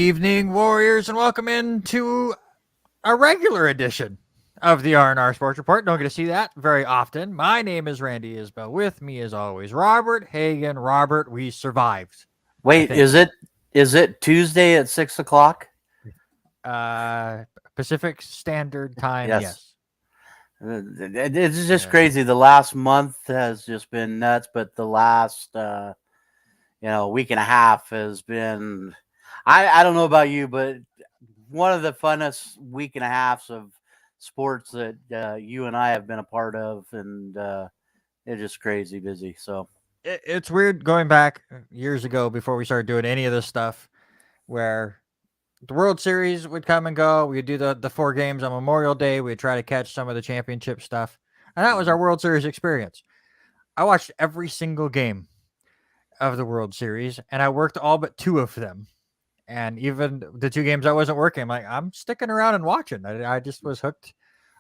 evening, Warriors, and welcome into a regular edition of the R&R Sports Report. Don't get to see that very often. My name is Randy Isbell. With me, as always, Robert Hagan. Robert, we survived. Wait, is it Tuesday at 6 o'clock? Uh, Pacific Standard Time, Yes. yes. It's just Yeah. crazy. The last month has just been nuts, but the last week and a half has been. I don't know about you, but one of the funnest week and a halves of sports that you and I have been a part of, and it's just crazy busy. So It's weird going back years ago before we started doing any of this stuff where the World Series would come and go. We'd do the 4 games on Memorial Day. We'd try to catch some of the championship stuff. And that was our World Series experience. I watched every single game of the World Series, and I worked all but 2 of them. And even the 2 games I wasn't working, I'm sticking around and watching. I just was hooked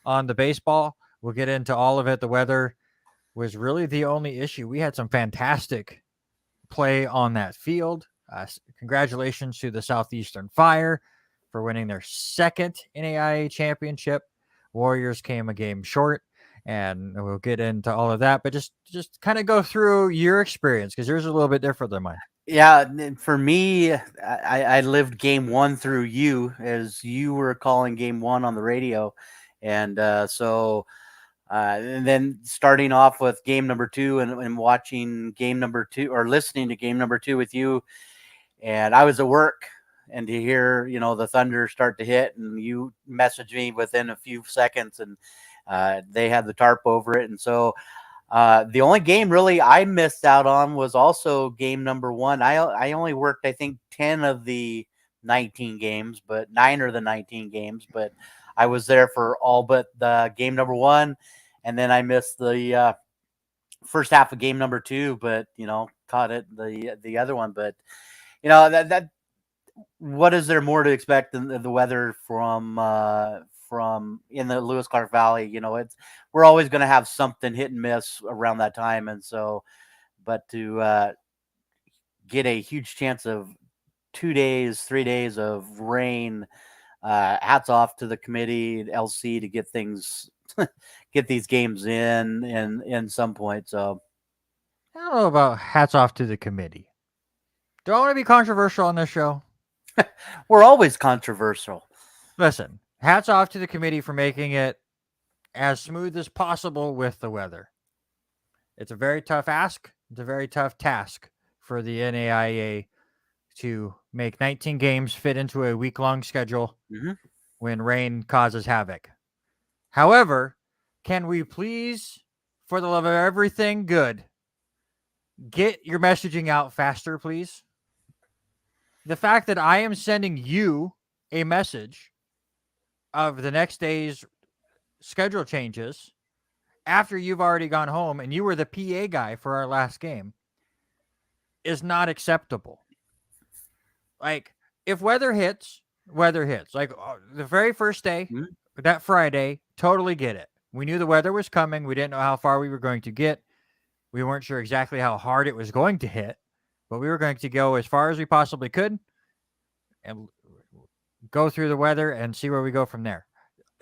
on the baseball. We'll get into all of it. The weather was really the only issue. We had some fantastic play on that field. Congratulations to the Southeastern Fire for winning their second NAIA championship. Warriors came a game short, and we'll get into all of that. But just kind of go through your experience because yours is a little bit different than mine. yeah, for me, I lived game one through you as you were calling game one on the radio, and and then starting off with game number two and watching game number two or listening to game number two with you. And I was at work, and to hear, the thunder start to hit, and you messaged me within a few seconds, and they had the tarp over it. And so the only game really I missed out on was also game number one. I only worked, I think, 10 of the 19 games, but 9 of the 19 games, but I was there for all but the game number one. And then I missed the first half of game number two, but caught it the other one. But that what is there more to expect than the weather from in the Lewis Clark Valley? We're always going to have something hit and miss around that time, and so, but to get a huge chance of 2 days, 3 days of rain. Hats off to the committee, LC, to get things, get these games in some point. So I don't know about hats off to the committee. Do I want to be controversial on this show? we're always controversial. Listen, hats off to the committee for making it as smooth as possible with the weather. It's a very tough ask. It's a very tough task for the NAIA to make 19 games fit into a week-long schedule when rain causes havoc. However, can we please, for the love of everything good, get your messaging out faster, please? The fact that I am sending you a message of the next day's schedule changes after you've already gone home and you were the PA guy for our last game is not acceptable. Like, if weather hits. Like, the very first day, that Friday, totally get it. We knew the weather was coming. We didn't know how far we were going to get. We weren't sure exactly how hard it was going to hit, but we were going to go as far as we possibly could and go through the weather and see where we go from there.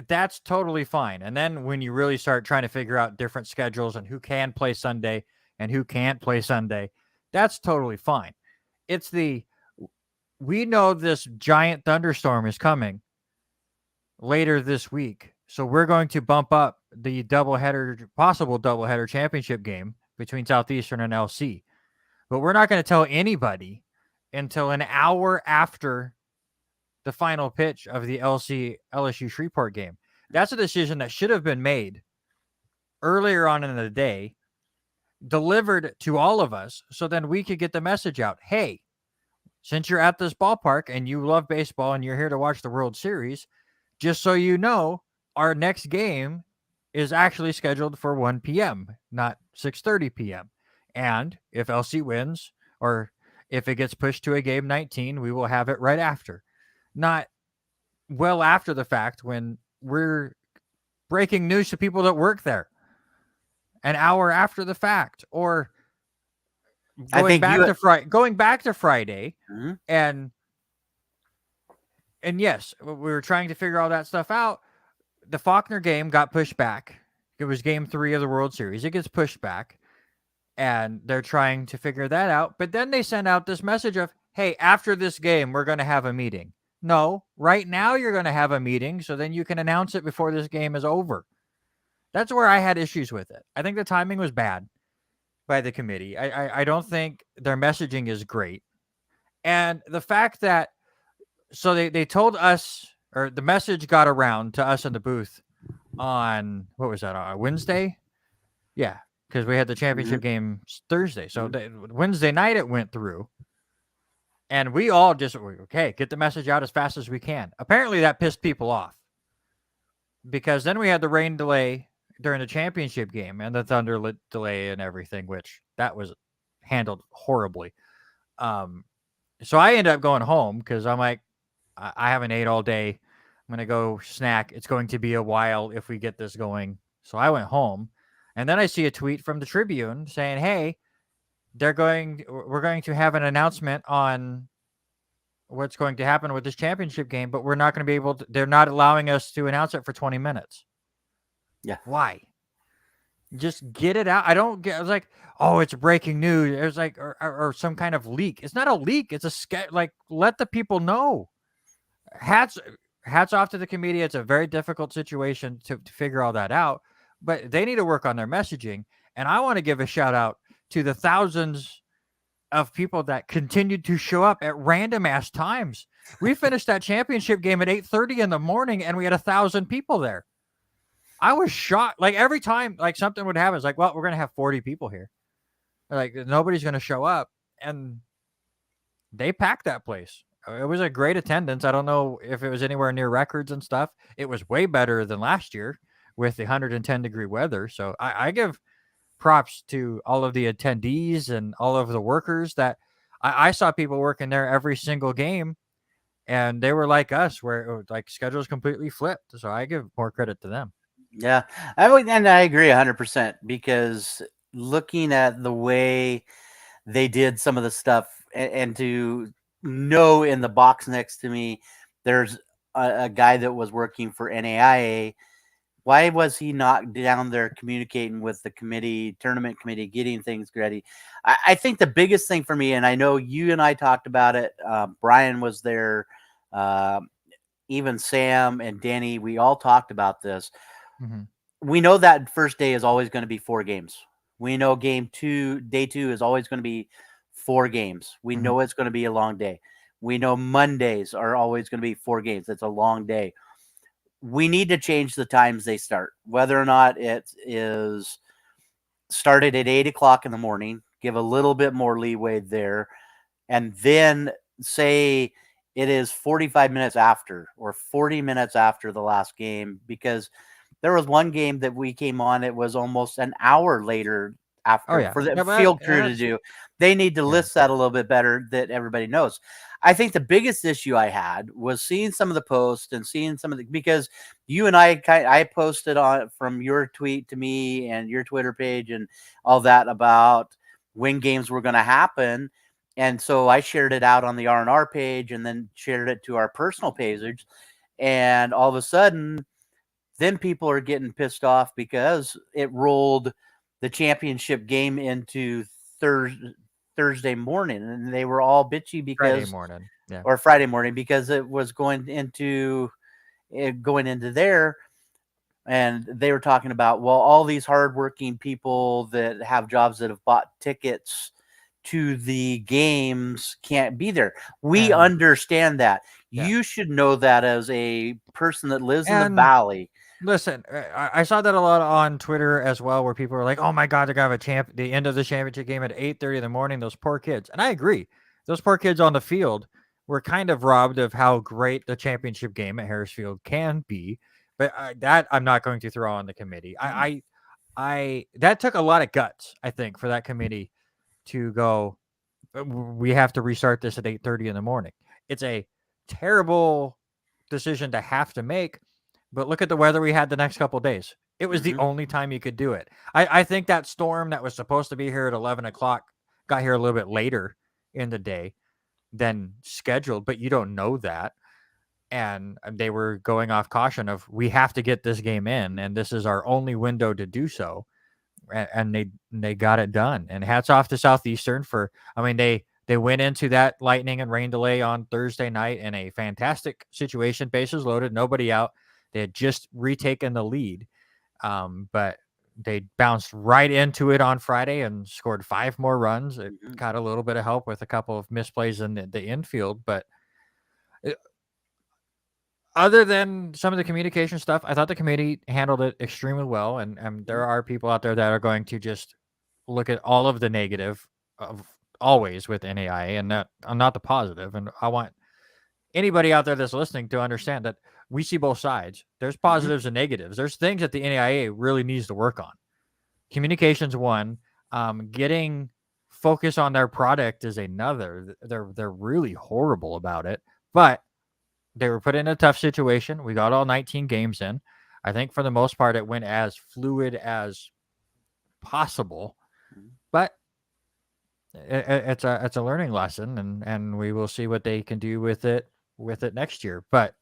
That's totally fine. And then when you really start trying to figure out different schedules and who can play Sunday and who can't play Sunday, that's totally fine. It's we know this giant thunderstorm is coming later this week. So we're going to bump up the possible doubleheader championship game between Southeastern and LC. But we're not going to tell anybody until an hour after the final pitch of the LSU Shreveport game. That's a decision that should have been made earlier on in the day, delivered to all of us, so then we could get the message out. Hey, since you're at this ballpark and you love baseball and you're here to watch the World Series, just so you know, our next game is actually scheduled for 1 p.m., not 6:30 p.m. And if LC wins, or if it gets pushed to a game 19, we will have it right after. Not well after the fact when we're breaking news to people that work there an hour after the fact, or going back to Friday and and yes, we were trying to figure all that stuff out. The Faulkner game got pushed back. It was game 3 of the World Series. It gets pushed back, and they're trying to figure that out. But then they send out this message of, hey, after this game, we're going to have a meeting. No, right now you're going to have a meeting, so then you can announce it before this game is over. That's where I had issues with it. I think the timing was bad by the committee. I don't think their messaging is great. And the fact that, so they told us, or the message got around to us in the booth on, what was that, on Wednesday? Yeah, because we had the championship game Thursday. So Wednesday night it went through. And we all just, okay, get the message out as fast as we can. Apparently that pissed people off. Because then we had the rain delay during the championship game and the thunder delay and everything, which that was handled horribly. So I ended up going home because I'm like, I haven't ate all day. I'm going to go snack. It's going to be a while if we get this going. So I went home. And then I see a tweet from the Tribune saying, hey, we're going to have an announcement on what's going to happen with this championship game, but we're not going to be able to, they're not allowing us to announce it for 20 minutes. Yeah. Why? Just get it out. I was like, oh, it's breaking news. It was like, or some kind of leak. It's not a leak. It's a like, let the people know. Hats off to the committee. It's a very difficult situation to figure all that out, but they need to work on their messaging. And I want to give a shout out to the thousands of people that continued to show up at random ass times. We finished that championship game at 8:30 in the morning and we had 1,000 people there. I was shocked. Like every time like something would happen, it's like, well, we're going to have 40 people here. Like nobody's going to show up. And they packed that place. It was a great attendance. I don't know if it was anywhere near records and stuff. It was way better than last year with the 110-degree weather. So I give props to all of the attendees and all of the workers that I saw people working there every single game, and they were like us, where like schedules completely flipped. So I give more credit to them. Yeah, and I agree 100% because looking at the way they did some of the stuff, and to know in the box next to me, there's a guy that was working for NAIA. Why was he not down there communicating with the tournament committee, getting things ready? I think the biggest thing for me, and I know you and I talked about it, Brian was there, even Sam and Danny, we all talked about this. Mm-hmm. We know that first day is always going to be 4 games. We know day 2 is always going to be 4 games. We know it's going to be a long day. We know Mondays are always going to be 4 games. It's a long day. We need to change the times they start, whether or not it is started at 8 o'clock in the morning, give a little bit more leeway there, and then say it is 45 minutes after or 40 minutes after the last game, because there was one game that we came on, it was almost an hour later after for the field crew to do. They need to list that a little bit better that everybody knows. I think the biggest issue I had was seeing some of the posts and seeing some of the, because you and I posted on from your tweet to me and your Twitter page and all that about when games were going to happen. And so I shared it out on the R&R page and then shared it to our personal page. And all of a sudden, then people are getting pissed off because it rolled the championship game into Thursday morning, and they were all bitchy because Friday morning because it was going into there, and they were talking about, well, all these hardworking people that have jobs that have bought tickets to the games can't be there. We understand that. Yeah. You should know that as a person that lives in the valley. Listen, I saw that a lot on Twitter as well, where people were like, "Oh my God, they're gonna have the end of the championship game at 8:30 in the morning." Those poor kids, and I agree. Those poor kids on the field were kind of robbed of how great the championship game at Harris Field can be. But that I'm not going to throw on the committee. I that took a lot of guts, I think, for that committee to go, we have to restart this at 8:30 in the morning. It's a terrible decision to have to make. But look at the weather we had the next couple of days. It was the only time you could do it. I think that storm that was supposed to be here at 11 o'clock got here a little bit later in the day than scheduled, but you don't know that. and they were going off caution of, we have to get this game in, and this is our only window to do so. And they got it done. And hats off to Southeastern for, I mean, they went into that lightning and rain delay on Thursday night in a fantastic situation, bases loaded, nobody out. They had just retaken the lead, but they bounced right into it on Friday and scored 5 more runs. It got a little bit of help with a couple of misplays in the infield, but other than some of the communication stuff, I thought the committee handled it extremely well. And there are people out there that are going to just look at all of the negative of always with NAIA and not the positive. And I want anybody out there that's listening to understand that we see both sides. There's positives and negatives. There's things that the NAIA really needs to work on. Communication's one. Getting focus on their product is another. They're really horrible about it, but they were put in a tough situation. We got all 19 games in. I think for the most part, it went as fluid as possible, but it's a learning lesson, and we will see what they can do with it next year. But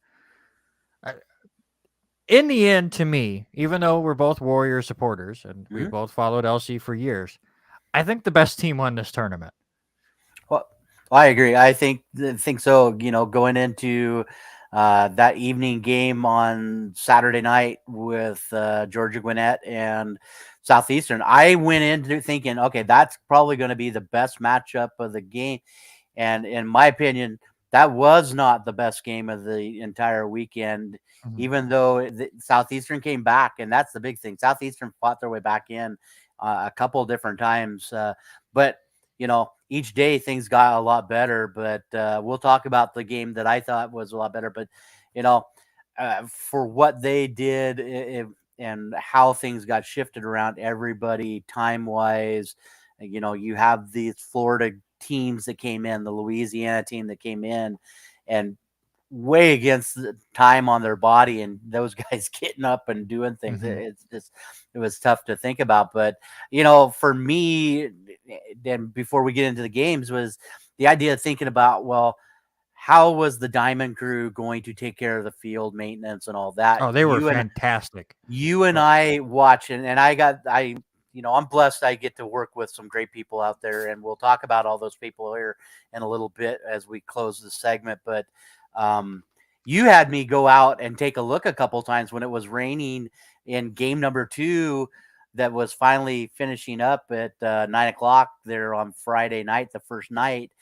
in the end, to me, even though we're both Warrior supporters and we both followed LC for years, I think the best team won this tournament. Well, I agree. I think so. You know, going into that evening game on Saturday night with Georgia Gwinnett and Southeastern, I went into thinking, okay, that's probably going to be the best matchup of the game. And in my opinion, that was not the best game of the entire weekend, even though Southeastern came back. And that's the big thing. Southeastern fought their way back in a couple different times. But, you know, each day things got a lot better. But we'll talk about the game that I thought was a lot better. But, you know, for what they did and how things got shifted around everybody time-wise, you know, you have these Florida teams that came in, the Louisiana team that came in and way against the time on their body, and those guys getting up and doing things. It's just, it was tough to think about. But, you know, for me, then before we get into the games, was the idea of thinking about, well, how was the Diamond Crew going to take care of the field maintenance and all that? Oh, they were fantastic. You and I watching, and you know, I'm blessed. I get to work with some great people out there, and we'll talk about all those people here in a little bit as we close the segment. But you had me go out and take a look a couple times when it was raining in game number 2 that was finally finishing up at 9:00 there on Friday night, the first night,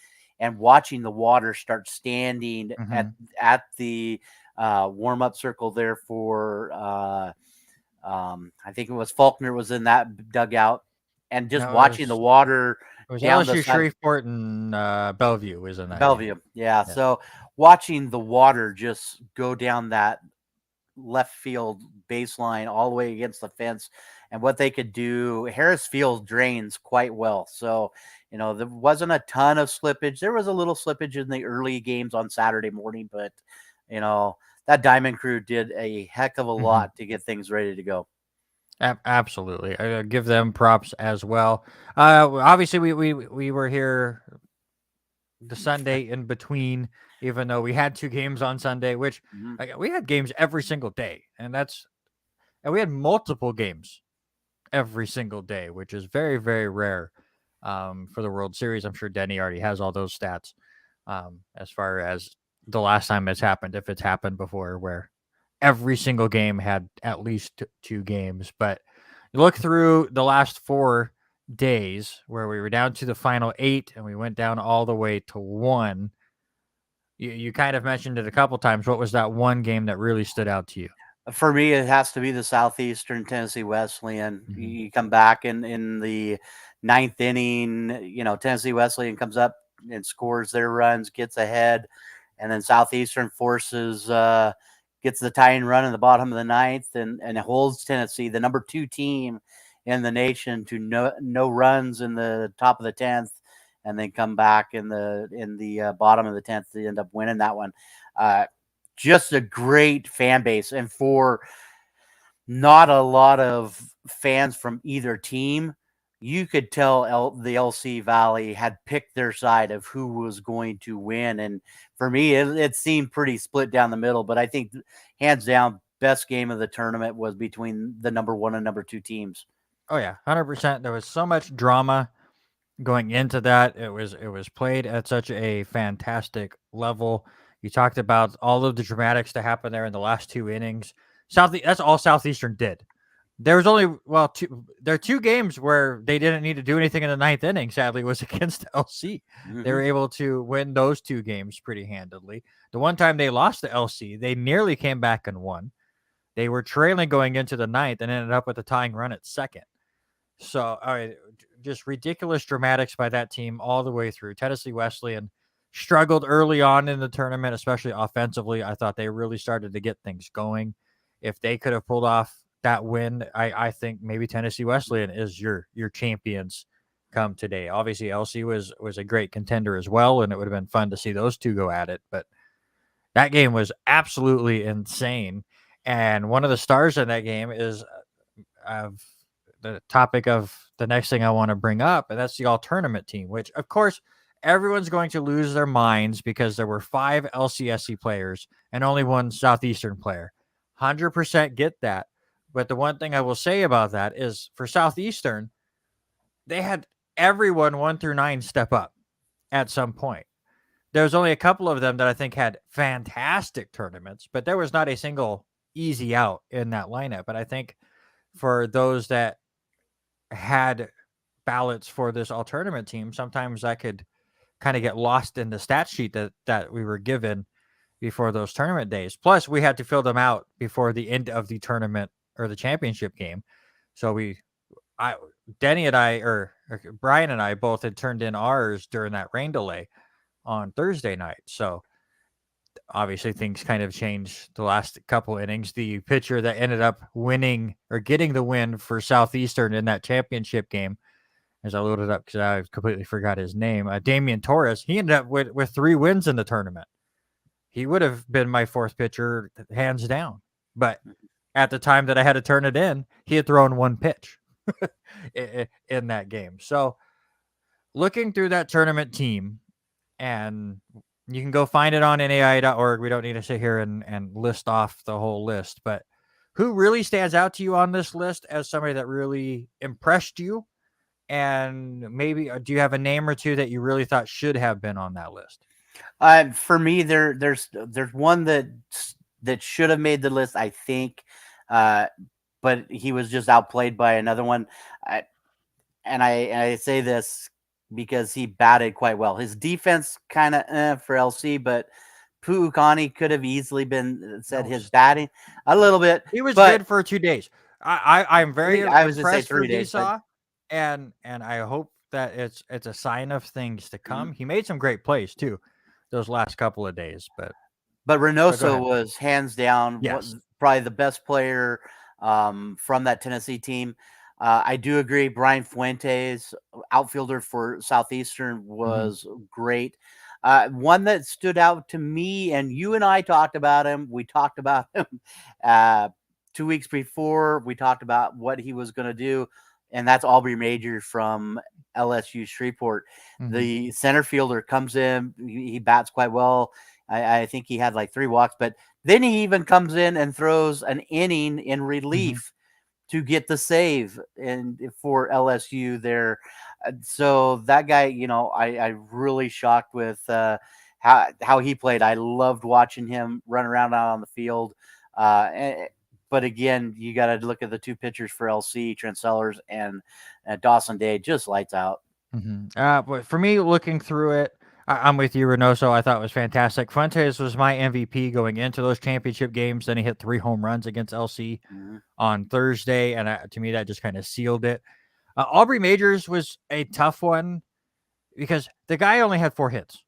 and watching the water start standing at the warm-up circle there for I think it was Faulkner was in that dugout, and just watching the water. It was LSU, Shreveport, and Bellevue was in that. Bellevue, yeah. So watching the water just go down that left field baseline all the way against the fence, and what they could do. Harris Field drains quite well, so you know there wasn't a ton of slippage. There was a little slippage in the early games on Saturday morning, but you know that Diamond Crew did a heck of a lot to get things ready to go. Absolutely, I give them props as well. Obviously, we were here the Sunday in between, even though we had 2 games on Sunday, which we had games every single day, and we had multiple games every single day, which is very, very rare for the World Series. I'm sure Denny already has all those stats as far as the last time it's happened, if it's happened before, where every single game had at least 2 games. But you look through the last 4 days where we were down to the final 8 and we went down all the way to 1. You kind of mentioned it a couple times. What was that one game that really stood out to you? For me, it has to be the Southeastern Tennessee Wesleyan. You come back in the 9th inning, you know, Tennessee Wesleyan comes up and scores their runs, gets ahead, and then Southeastern forces gets the tying run in the bottom of the 9th and holds Tennessee, the number 2 team in the nation, to no runs in the top of the 10th, and then come back in the bottom of the 10th to end up winning that one. Just a great fan base, and for not a lot of fans from either team, you could tell the LC Valley had picked their side of who was going to win. And for me, it seemed pretty split down the middle. But I think hands down, best game of the tournament was between the number 1 and number 2 teams. Oh yeah, 100%. There was so much drama going into that. It was played at such a fantastic level. You talked about all of the dramatics that happened there in the last 2 innings. That's all Southeastern did. There was only there are 2 games where they didn't need to do anything in the 9th inning. Sadly, was against LC. They were able to win those 2 games pretty handedly. The one time they lost to LC, they nearly came back and won. They were trailing going into the 9th and ended up with a tying run at second. So, all right, just ridiculous dramatics by that team all the way through. Tennessee Wesleyan struggled early on in the tournament, especially offensively. I thought they really started to get things going. If they could have pulled off that win, I think maybe Tennessee Wesleyan is your champions come today. Obviously, LC was a great contender as well, and it would have been fun to see those 2 go at it. But that game was absolutely insane. And one of the stars in that game is the topic of the next thing I want to bring up, and that's the all tournament team, which of course everyone's going to lose their minds because there were 5 LCSC players and only 1 Southeastern player. 100% get that. But the one thing I will say about that is for Southeastern, they had everyone 1 through 9 step up at some point. There's only a couple of them that I think had fantastic tournaments, but there was not a single easy out in that lineup. But I think for those that had ballots for this all tournament team, sometimes I could kind of get lost in the stat sheet that we were given before those tournament days. Plus, we had to fill them out before the end of the tournament or the championship game. So Brian and I both had turned in ours during that rain delay on Thursday night. So obviously things kind of changed the last couple innings. The pitcher that ended up winning or getting the win for Southeastern in that championship game, as I loaded up because I completely forgot his name, Damian Torres, he ended up with 3 wins in the tournament. He would have been my 4th pitcher hands down. But at the time that I had to turn it in, he had thrown 1 pitch in that game. So looking through that tournament team, and you can go find it on NAIA.org. We don't need to sit here and list off the whole list, but who really stands out to you on this list as somebody that really impressed you? And maybe do you have a name or 2 that you really thought should have been on that list? For me, there's one that should have made the list, I think, but he was just outplayed by another one. I say this because he batted quite well. His defense kind of for LC, but Puukani could have easily been said his batting a little bit. He was good for 2 days. I'm very impressed for 3 days, Esau, and I hope that it's a sign of things to come. He made some great plays too, those last couple of days. But Reynoso was hands down probably the best player from that Tennessee team. I do agree. Brian Fuentes, outfielder for Southeastern, was great. One that stood out to me, and you and I talked about him. We talked about him 2 weeks before. We talked about what he was going to do, and that's Aubrey Major from LSU Shreveport. The center fielder comes in. He bats quite well. I think he had like 3 walks, but then he even comes in and throws an inning in relief to get the save for LSU there. So that guy, I really shocked with how he played. I loved watching him run around out on the field. But again, you got to look at the 2 pitchers for LC, Trent Sellers and Dawson Day, just lights out. But for me, looking through it, I'm with you, Reynoso. I thought it was fantastic. Fuentes was my MVP going into those championship games. Then he hit 3 home runs against LC on Thursday, and to me, that just kind of sealed it. Aubrey Majors was a tough one because the guy only had 4 hits.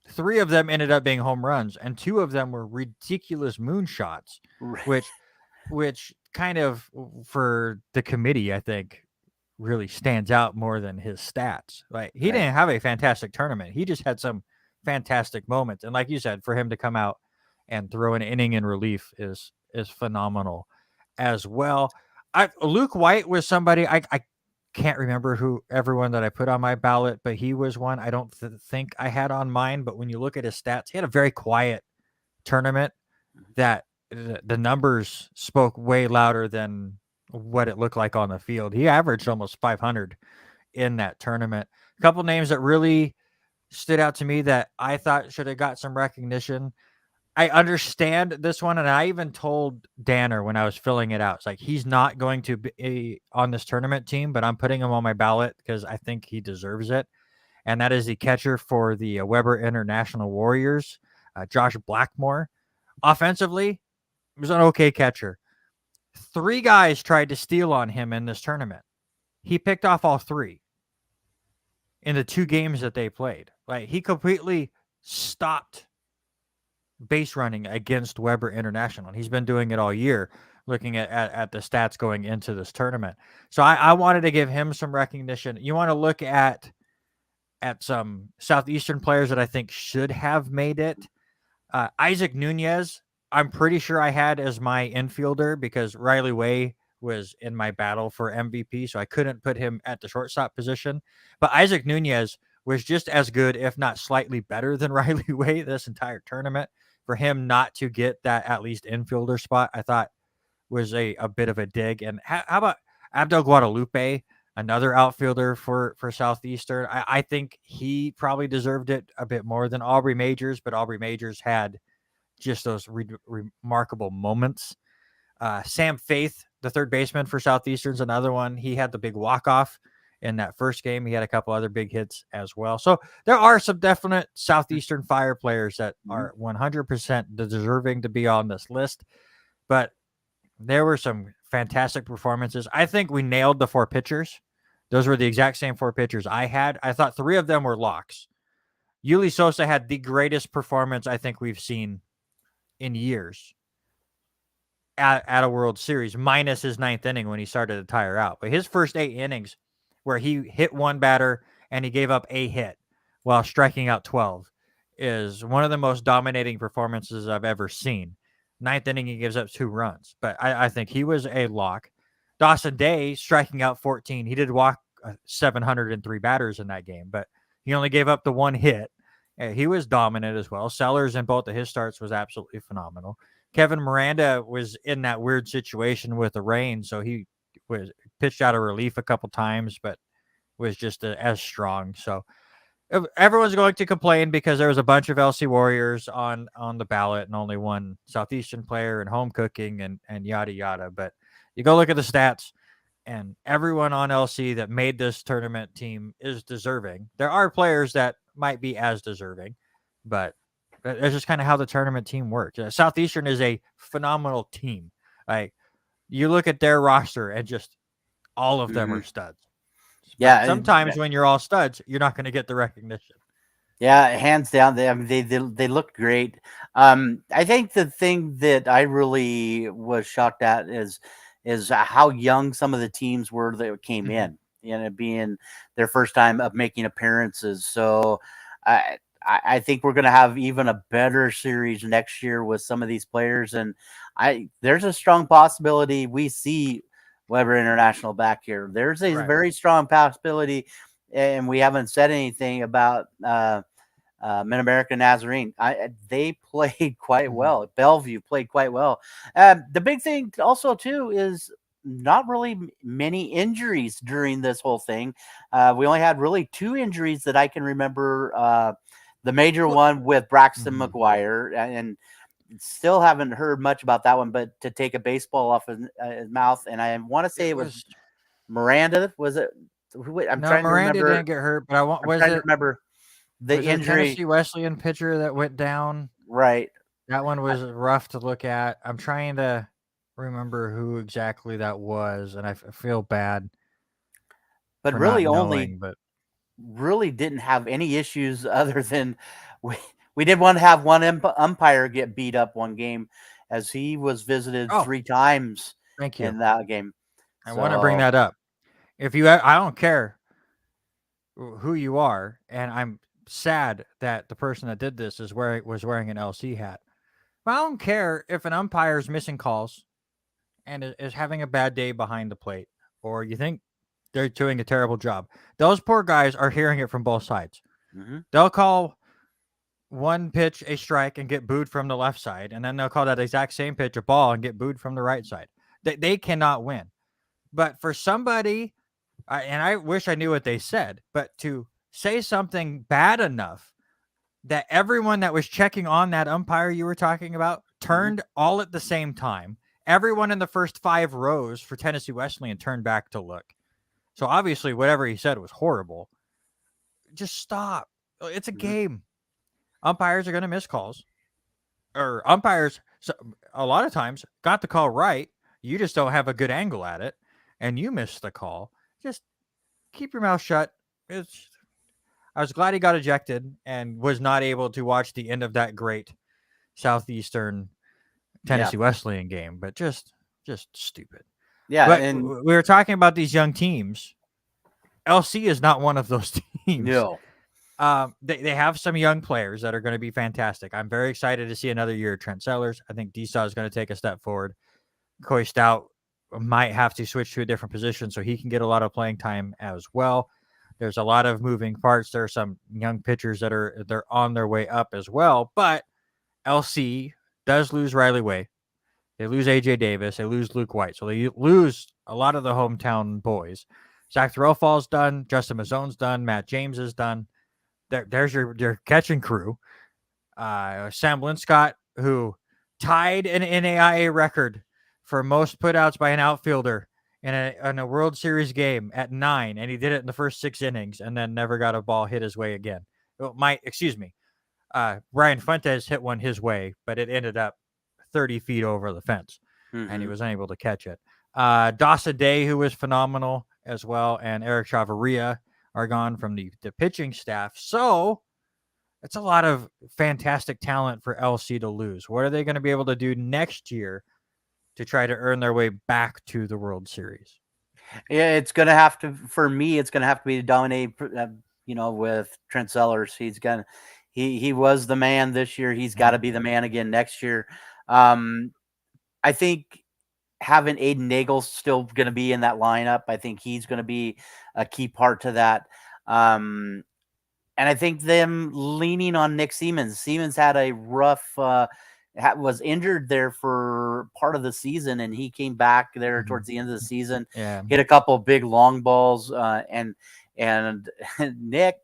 3 of them ended up being home runs, and 2 of them were ridiculous moonshots, which kind of, for the committee, I think, really stands out more than his stats. Like, he didn't have a fantastic tournament. He just had some fantastic moments. And like you said, for him to come out and throw an inning in relief is phenomenal as well. Luke White was somebody I can't remember who everyone that I put on my ballot, but he was one I don't think I had on mine. But when you look at his stats, he had a very quiet tournament that the numbers spoke way louder than what it looked like on the field. He averaged almost 500 in that tournament. A couple names that really stood out to me that I thought should have got some recognition. I understand this one, and I even told Danner when I was filling it out, it's like he's not going to be on this tournament team, but I'm putting him on my ballot because I think he deserves it. And that is the catcher for the Weber International Warriors, Josh Blackmore. Offensively, he was an okay catcher. 3 guys tried to steal on him in this tournament. He picked off all 3 in the 2 games that they played. Like, he completely stopped base running against Weber International. And he's been doing it all year, looking at the stats going into this tournament. So I wanted to give him some recognition. You want to look at some Southeastern players that I think should have made it. Isaac Nunez, I'm pretty sure I had as my infielder because Riley Way was in my battle for MVP, so I couldn't put him at the shortstop position. But Isaac Nunez was just as good, if not slightly better than Riley Way this entire tournament. For him not to get that at least infielder spot, I thought was a bit of a dig. And how about Abdel Guadalupe, another outfielder for Southeastern? I think he probably deserved it a bit more than Aubrey Majors, but Aubrey Majors had just those remarkable moments. Sam Faith, the third baseman for Southeastern's another one. He had the big walk-off in that first game. He had a couple other big hits as well. So there are some definite Southeastern Fire players that are 100% deserving to be on this list. But there were some fantastic performances. I think we nailed the 4 pitchers. Those were the exact same 4 pitchers I had. I thought 3 of them were locks. Yuli Sosa had the greatest performance I think we've seen in years at a World Series, minus his 9th inning when he started to tire out. But his first 8 innings, where he hit 1 batter and he gave up a hit while striking out 12, is one of the most dominating performances I've ever seen. 9th inning, he gives up 2 runs. But I think he was a lock. Dawson Day striking out 14. He did walk 703 batters in that game, but he only gave up the 1 hit. He was dominant as well. Sellers in both of his starts was absolutely phenomenal. Kevin Miranda was in that weird situation with the rain, so he was pitched out of relief a couple times, but was just as strong. So everyone's going to complain because there was a bunch of LC Warriors on the ballot and only 1 Southeastern player and home cooking and yada yada. But you go look at the stats, and everyone on LC that made this tournament team is deserving. There are players that might be as deserving, but that's just kind of how the tournament team works. Southeastern is a phenomenal team. Like, you look at their roster and just all of them are studs. Yeah. But sometimes when you're all studs, you're not going to get the recognition. Yeah, hands down. They looked great. I think the thing that I really was shocked at is how young some of the teams were that came in, it being their first time of making appearances. So I think we're going to have even a better series next year with some of these players. And there's a strong possibility we see Weber International back here. There's a very strong possibility, and we haven't said anything about Mid-America Nazarene. They played quite well. Bellevue played quite well. The big thing also, too, is not really many injuries during this whole thing. We only had really 2 injuries that I can remember. The major one with Braxton McGuire, and still haven't heard much about that one, but to take a baseball off his mouth. And I want to say it was Miranda. Was it? I'm trying to Miranda remember. didn't get hurt, but I'm trying to remember the injury. Tennessee Wesleyan pitcher that went down. Right. That one was rough to look at. I'm trying to remember who exactly that was, and I feel bad. But really didn't have any issues other than we did want to have one umpire get beat up one game as he was visited 3 times in that game. I want to bring that up. I don't care who you are, and I'm sad that the person that did this was wearing an LC hat. But I don't care if an umpire is missing calls and is having a bad day behind the plate, or you think They're doing a terrible job. Those poor guys are hearing it from both sides. Mm-hmm. They'll call one pitch a strike and get booed from the left side, and then they'll call that exact same pitch a ball and get booed from the right side. They cannot win. But for somebody, and I wish I knew what they said, but to say something bad enough that everyone that was checking on that umpire you were talking about turned all at the same time. Everyone in the first 5 rows for Tennessee Wesleyan turned back to look. So obviously, whatever he said was horrible. Just stop. It's a game. Umpires are going to miss calls. Or umpires, a lot of times, got the call right. You just don't have a good angle at it, and you missed the call. Just keep your mouth shut. I was glad he got ejected and was not able to watch the end of that great Southeastern Tennessee Wesleyan game, but just stupid. Yeah, but and we were talking about these young teams. LC is not one of those teams. no. They have some young players that are going to be fantastic. I'm very excited to see another year of Trent Sellers. I think Desaw is going to take a step forward. Coy Stout might have to switch to a different position so he can get a lot of playing time as well. There's a lot of moving parts. There are some young pitchers they're on their way up as well. But LC does lose Riley Way. They lose AJ Davis. They lose Luke White. So they lose a lot of the hometown boys. Zach Threlfall's done. Justin Mazzone's done. Matt James is done. There's your catching crew. Sam Linscott, who tied an NAIA record for most putouts by an outfielder in a World Series game at 9, and he did it in the first 6 innings and then never got a ball hit his way again. Ryan Fuentes hit one his way, but it ended up 30 feet over the fence, and he was unable to catch it. Dasa Day, who was phenomenal as well, and Eric Chavarria are gone from the pitching staff. So it's a lot of fantastic talent for LC to lose. What are they going to be able to do next year to try to earn their way back to the World Series? Yeah, it's going to have to, for me, it's going to have to be to dominate, with Trent Sellers. He was the man this year. He's got to be the man again next year. I think having Aiden Nagel still going to be in that lineup. I think he's going to be a key part to that. And I think them leaning on Nick Siemens. Siemens had a rough, was injured there for part of the season, and he came back there towards the end of the season. Yeah. Hit a couple big long balls, and Nick,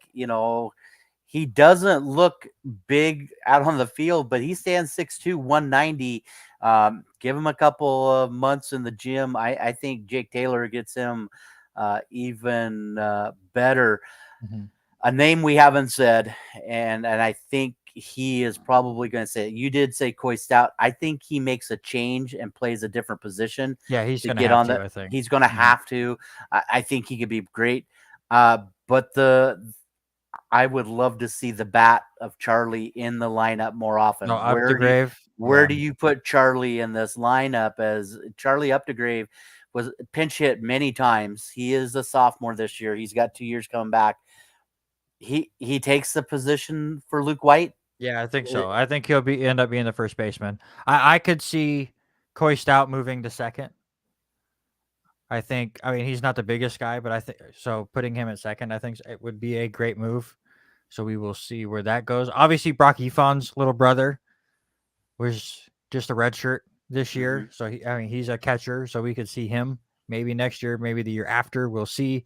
he doesn't look big out on the field, but he stands 6'2", 190. Give him a couple of months in the gym. I think Jake Taylor gets him even better. A name we haven't said, and I think he is probably going to say it. You did say Coy Stout. I think he makes a change and plays a different position. Yeah, he's going to get on I think he's going to have to. I think he could be great. But I would love to see the bat of Charlie in the lineup more often. No, Updegrave. Where do you put Charlie in this lineup? As Charlie Updegrave was pinch hit many times. He is a sophomore this year. He's got 2 years coming back. He takes the position for Luke White. Yeah, I think so. I think he'll end up being the first baseman. I could see Coy Stout moving to second. I mean, he's not the biggest guy, but I think so. Putting him at second, I think it would be a great move. So we will see where that goes. Obviously, Brock Efon's little brother was just a red shirt this year. So he's a catcher. So we could see him maybe next year, maybe the year after. We'll see.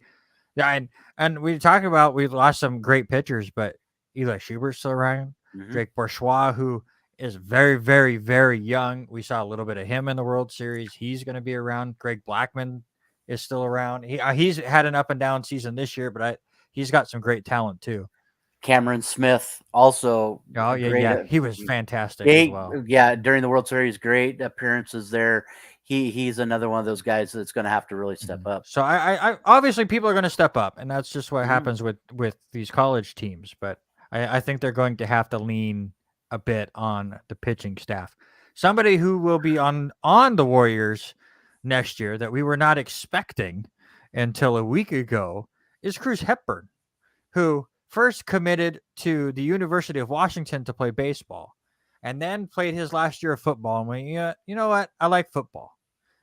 Yeah, and we talk about we've lost some great pitchers, but Eli Schubert's still around. Drake Bourgeois, who is very, very, very young. We saw a little bit of him in the World Series. He's going to be around. Greg Blackman is still around. He's had an up and down season this year, but he's got some great talent too. Cameron Smith also. Oh yeah, he was fantastic as well. Yeah, during the World Series, great appearances there. He's another one of those guys that's going to have to really step up. So I obviously people are going to step up, and that's just what happens with these college teams. But I think they're going to have to lean a bit on the pitching staff. Somebody who will be on the Warriors next year that we were not expecting until a week ago is Cruz Hepburn, who first committed to the University of Washington to play baseball, and then played his last year of football. And went, you know what? I like football.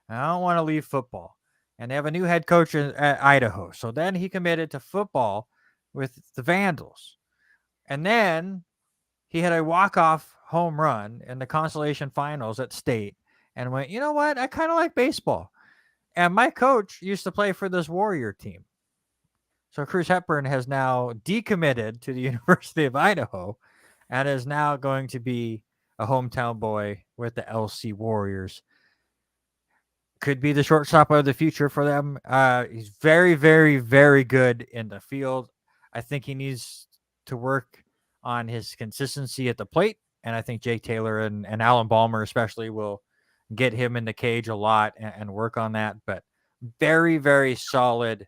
I don't want to leave football. and they have a new head coach at Idaho. So then he committed to football with the Vandals. And then he had a walk-off home run in the consolation finals at state and went, you know what? I kind of like baseball. And my coach used to play for this Warrior team. So Cruz Hepburn has now decommitted to the University of Idaho and is now going to be a hometown boy with the LC Warriors. Could be the shortstop of the future for them. He's very, very, very good in the field. I think he needs to work on his consistency at the plate. And I think Jake Taylor and Alan Balmer especially will get him in the cage a lot and work on that. But very, very solid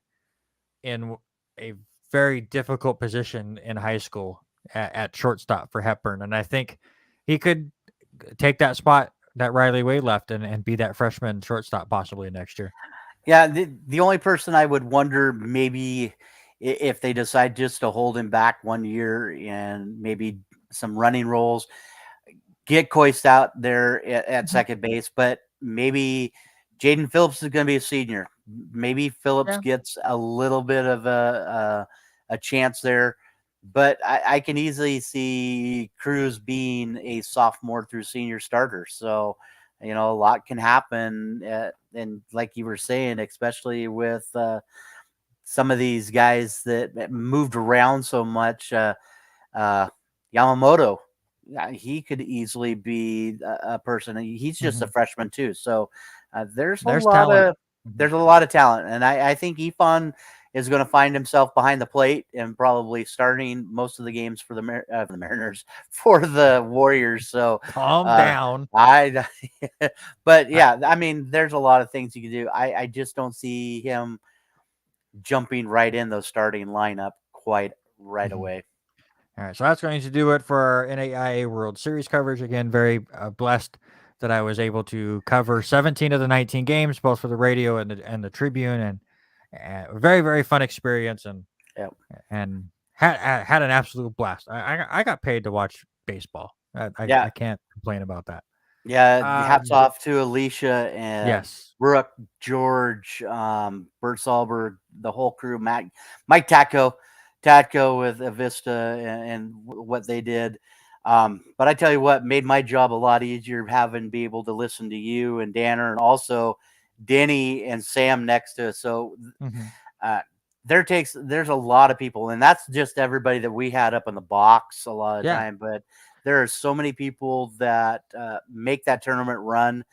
in a very difficult position in high school at shortstop for Hepburn. And I think he could take that spot that Riley Wade left and be that freshman shortstop possibly next year. Yeah, the only person I would wonder maybe if they decide just to hold him back 1 year and maybe some running roles, get Coist out there at second base, but maybe Jaden Phillips is going to be a senior. Maybe Phillips gets a little bit of a chance there, but I can easily see Cruz being a sophomore through senior starter. So, a lot can happen. And like you were saying, especially with some of these guys that moved around so much, Yamamoto, he could easily be a person. He's just a freshman too. So there's a lot of talent. And I think Ifan is going to find himself behind the plate and probably starting most of the games for the Mariners, for the Warriors. So calm down. But yeah, I mean, there's a lot of things you can do. I just don't see him jumping right in the starting lineup quite right away. All right, so that's going to do it for our NAIA World Series coverage. Again, very blessed that I was able to cover 17 of the 19 games, both for the radio and the Tribune, and a very, very fun experience, and had an absolute blast. I got paid to watch baseball. I can't complain about that. Yeah, hats off to Alicia and Brooke, George, Bert Salberg, the whole crew, Mike Tatko with Avista and what they did. But I tell you what, made my job a lot easier having be able to listen to you and Danner, and also Denny and Sam next to us. So there's a lot of people, and that's just everybody that we had up in the box a lot of time. But there are so many people that make that tournament run.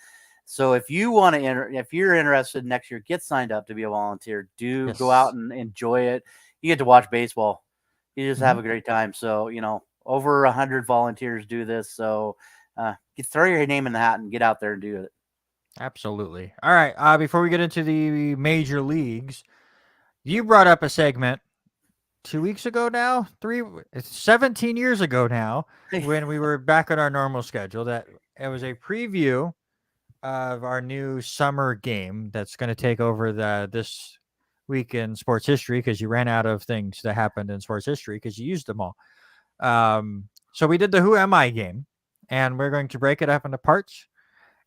So if you want to if you're interested next year, get signed up to be a volunteer. Go out and enjoy it. You get to watch baseball. You just have a great time. So, over 100 volunteers do this. So throw your name in the hat and get out there and do it. Absolutely. All right. Before we get into the major leagues, you brought up a segment 2 weeks ago now, 17 years ago now, when we were back on our normal schedule, that it was a preview of our new summer game that's going to take over this week in sports history, because you ran out of things that happened in sports history because you used them all. So we did the Who Am I game, and we're going to break it up into parts,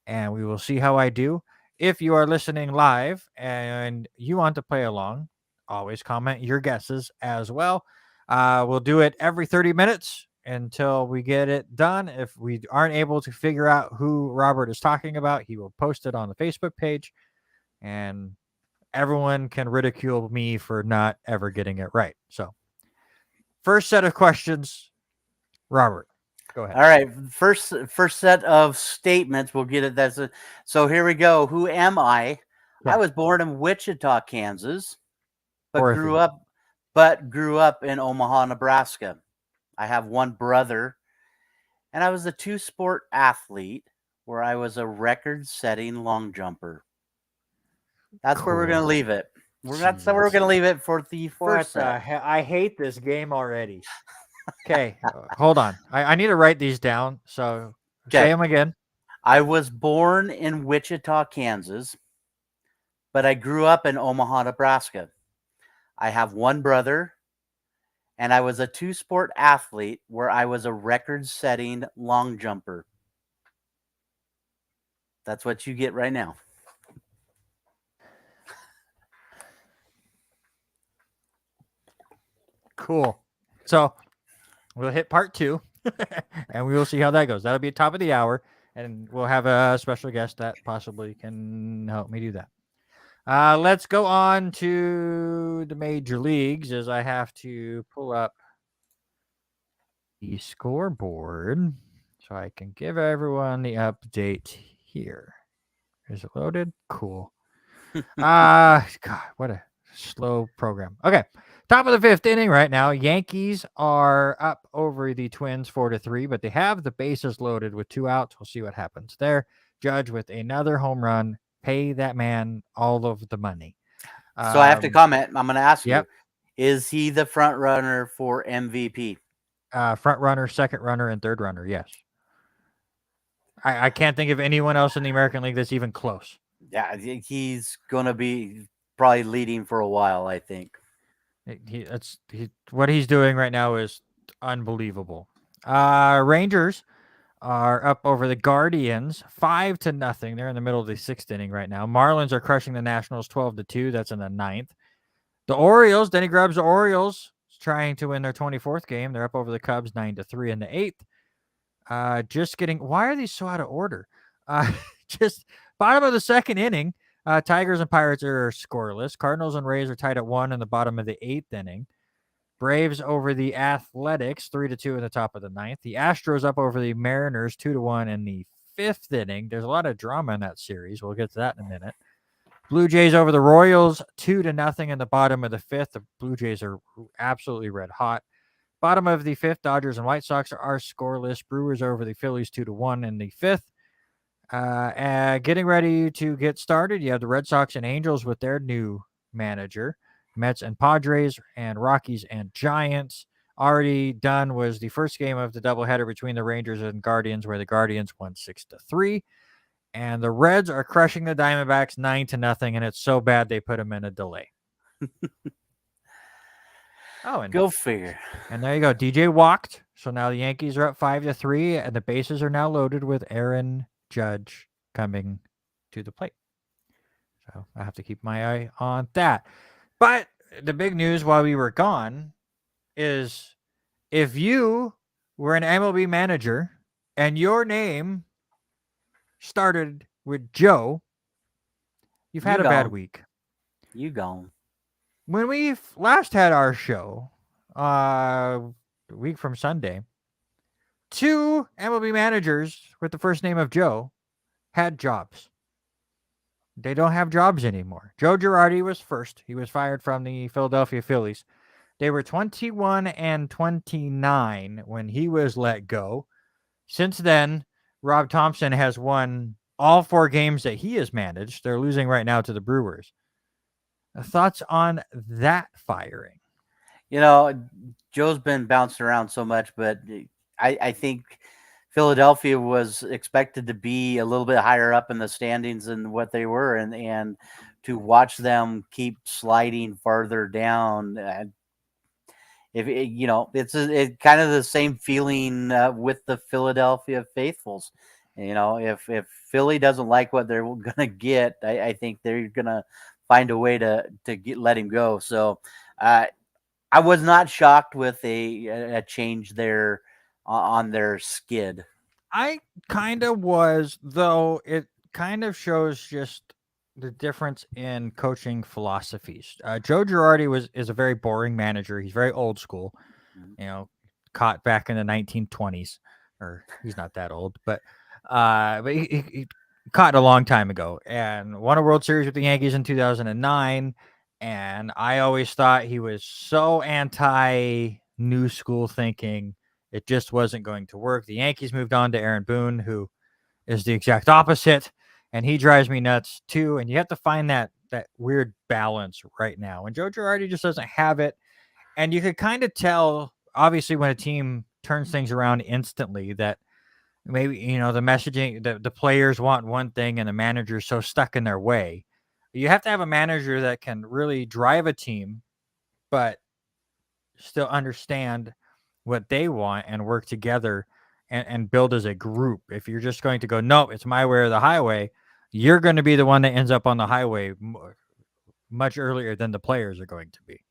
and we will see how I do. If you are listening live and you want to play along, always comment your guesses as well. We'll do it every 30 minutes until we get it done. If we aren't able to figure out who Robert is talking about, he will post it on the Facebook page, and everyone can ridicule me for not ever getting it right. So, first set of questions, Robert, go ahead. All right, first set of statements. We'll get it. So here we go. Who am I? Yeah. I was born in Wichita, Kansas, but grew up in Omaha, Nebraska. I have one brother, and I was a two-sport athlete where I was a record-setting long jumper. That's where we're going to leave it. That's where we're going to leave it for the first set. I hate this game already. Okay, hold on. I need to write these down. So say them again. I was born in Wichita, Kansas, but I grew up in Omaha, Nebraska. I have one brother, and I was a two-sport athlete where I was a record-setting long jumper. That's what you get right now. Cool. So we'll hit part 2, and we will see how that goes. That'll be top of the hour, and we'll have a special guest that possibly can help me do that. Let's go on to the major leagues as I have to pull up the scoreboard so I can give everyone the update here. Is it loaded? Cool. God, what a slow program. Okay. Top of the 5th inning right now. Yankees are up over the Twins 4-3, but they have the bases loaded with 2 outs. We'll see what happens there. Judge with another home run. Pay that man all of the money. So I have to comment. I'm going to ask Yep. you, is he the front runner for MVP? Front runner, second runner, and third runner, yes. I can't think of anyone else in the American League that's even close. Yeah, he's going to be probably leading for a while, I think. What he's doing right now is unbelievable. Rangers are up over the Guardians 5-0. They're in the middle of the 6th inning right now. Marlins are crushing the Nationals 12-2. That's in the 9th. The Orioles, Denny Grubb's Orioles, trying to win their 24th game. They're up over the Cubs 9-3 in the 8th. Just getting. Why are these so out of order? Just bottom of the 2nd inning. Tigers and Pirates are scoreless. Cardinals and Rays are tied at 1 in the bottom of the 8th inning. Braves over the Athletics 3-2 in the top of the 9th. The Astros up over the Mariners 2-1 in the 5th inning. There's a lot of drama in that series. We'll get to that in a minute. Blue Jays over the Royals 2-0 in the bottom of the 5th. The Blue Jays are absolutely red hot. Bottom of the 5th, Dodgers and White Sox are scoreless. Brewers over the Phillies 2-1 in the 5th. Getting ready to get started, you have the Red Sox and Angels with their new manager. Mets and Padres and Rockies and Giants. Already done was the first game of the doubleheader between the Rangers and Guardians, where the Guardians won 6-3. And the Reds are crushing the Diamondbacks 9-0, and it's so bad they put them in a delay. And go figure. And there you go. DJ walked, so now the Yankees are up 5-3, and the bases are now loaded with Aaron Judge coming to the plate. So I have to keep my eye on that. But the big news while we were gone is if you were an MLB manager and your name started with Joe, you've had a bad week. You gone. When we last had our show, a week from Sunday, 2 MLB managers with the first name of Joe had jobs. They don't have jobs anymore. Joe Girardi was first. He was fired from the Philadelphia Phillies. They were 21-29 when he was let go. Since then, Rob Thompson has won all 4 games that he has managed. They're losing right now to the Brewers. Thoughts on that firing? Joe's been bouncing around so much, but I think Philadelphia was expected to be a little bit higher up in the standings than what they were, and to watch them keep sliding farther down. It's kind of the same feeling with the Philadelphia faithfuls. If Philly doesn't like what they're going to get, I think they're going to find a way to let him go. So I was not shocked with a change there on their skid. I kind of was, though it kind of shows just the difference in coaching philosophies. Joe Girardi is a very boring manager. He's very old school, caught back in the 1920s, or he's not that old, but he caught a long time ago and won a World Series with the Yankees in 2009. And I always thought he was so anti new school thinking. It just wasn't going to work. The Yankees moved on to Aaron Boone, who is the exact opposite, and he drives me nuts too. And you have to find that weird balance right now. And Joe Girardi just doesn't have it. And you could kind of tell, obviously, when a team turns things around instantly, that maybe, the messaging, the players want one thing and the manager's so stuck in their way. You have to have a manager that can really drive a team, but still understand what they want and work together and build as a group. If you're just going to go, no, it's my way or the highway, you're going to be the one that ends up on the highway much earlier than the players are going to be.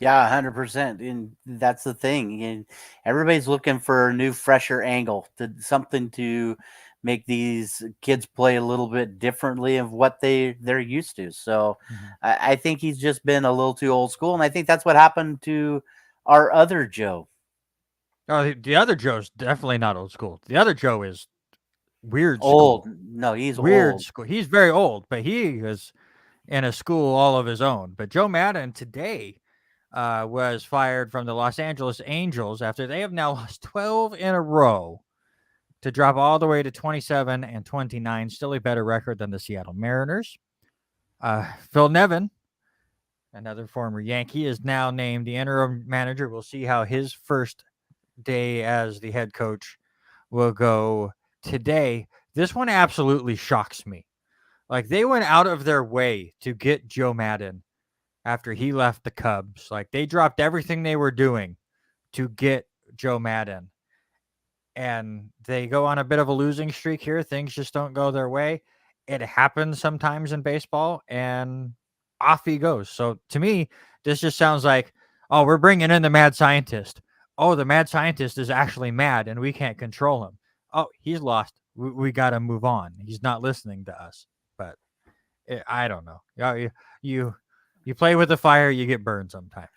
Yeah, 100%. And that's the thing. And everybody's looking for a new, fresher angle, something to make these kids play a little bit differently of what they're used to. So Mhm. I think he's just been a little too old school, and I think that's what happened to our other Joe. Oh, the other Joe's definitely not old school. The other Joe is weird Old. school. No, he's Weird old. school. He's very old, but he is in a school all of his own. But Joe Madden today was fired from the Los Angeles Angels after they have now lost 12 in a row to drop all the way to 27 and 29. Still a better record than the Seattle Mariners. Phil Nevin, another former Yankee, is now named the interim manager. We'll see how his first day as the head coach will go today. This one absolutely shocks me. Like, they went out of their way to get Joe Madden after he left the Cubs. Like, they dropped everything they were doing to get Joe Madden. And they go on a bit of a losing streak here. Things just don't go their way. It happens sometimes in baseball, and off he goes. So to me, this just sounds like, oh, we're bringing in the mad scientist. Oh, the mad scientist is actually mad, and we can't control him. Oh, he's lost. We got to move on. He's not listening to us. But I don't know. You play with the fire, you get burned sometimes.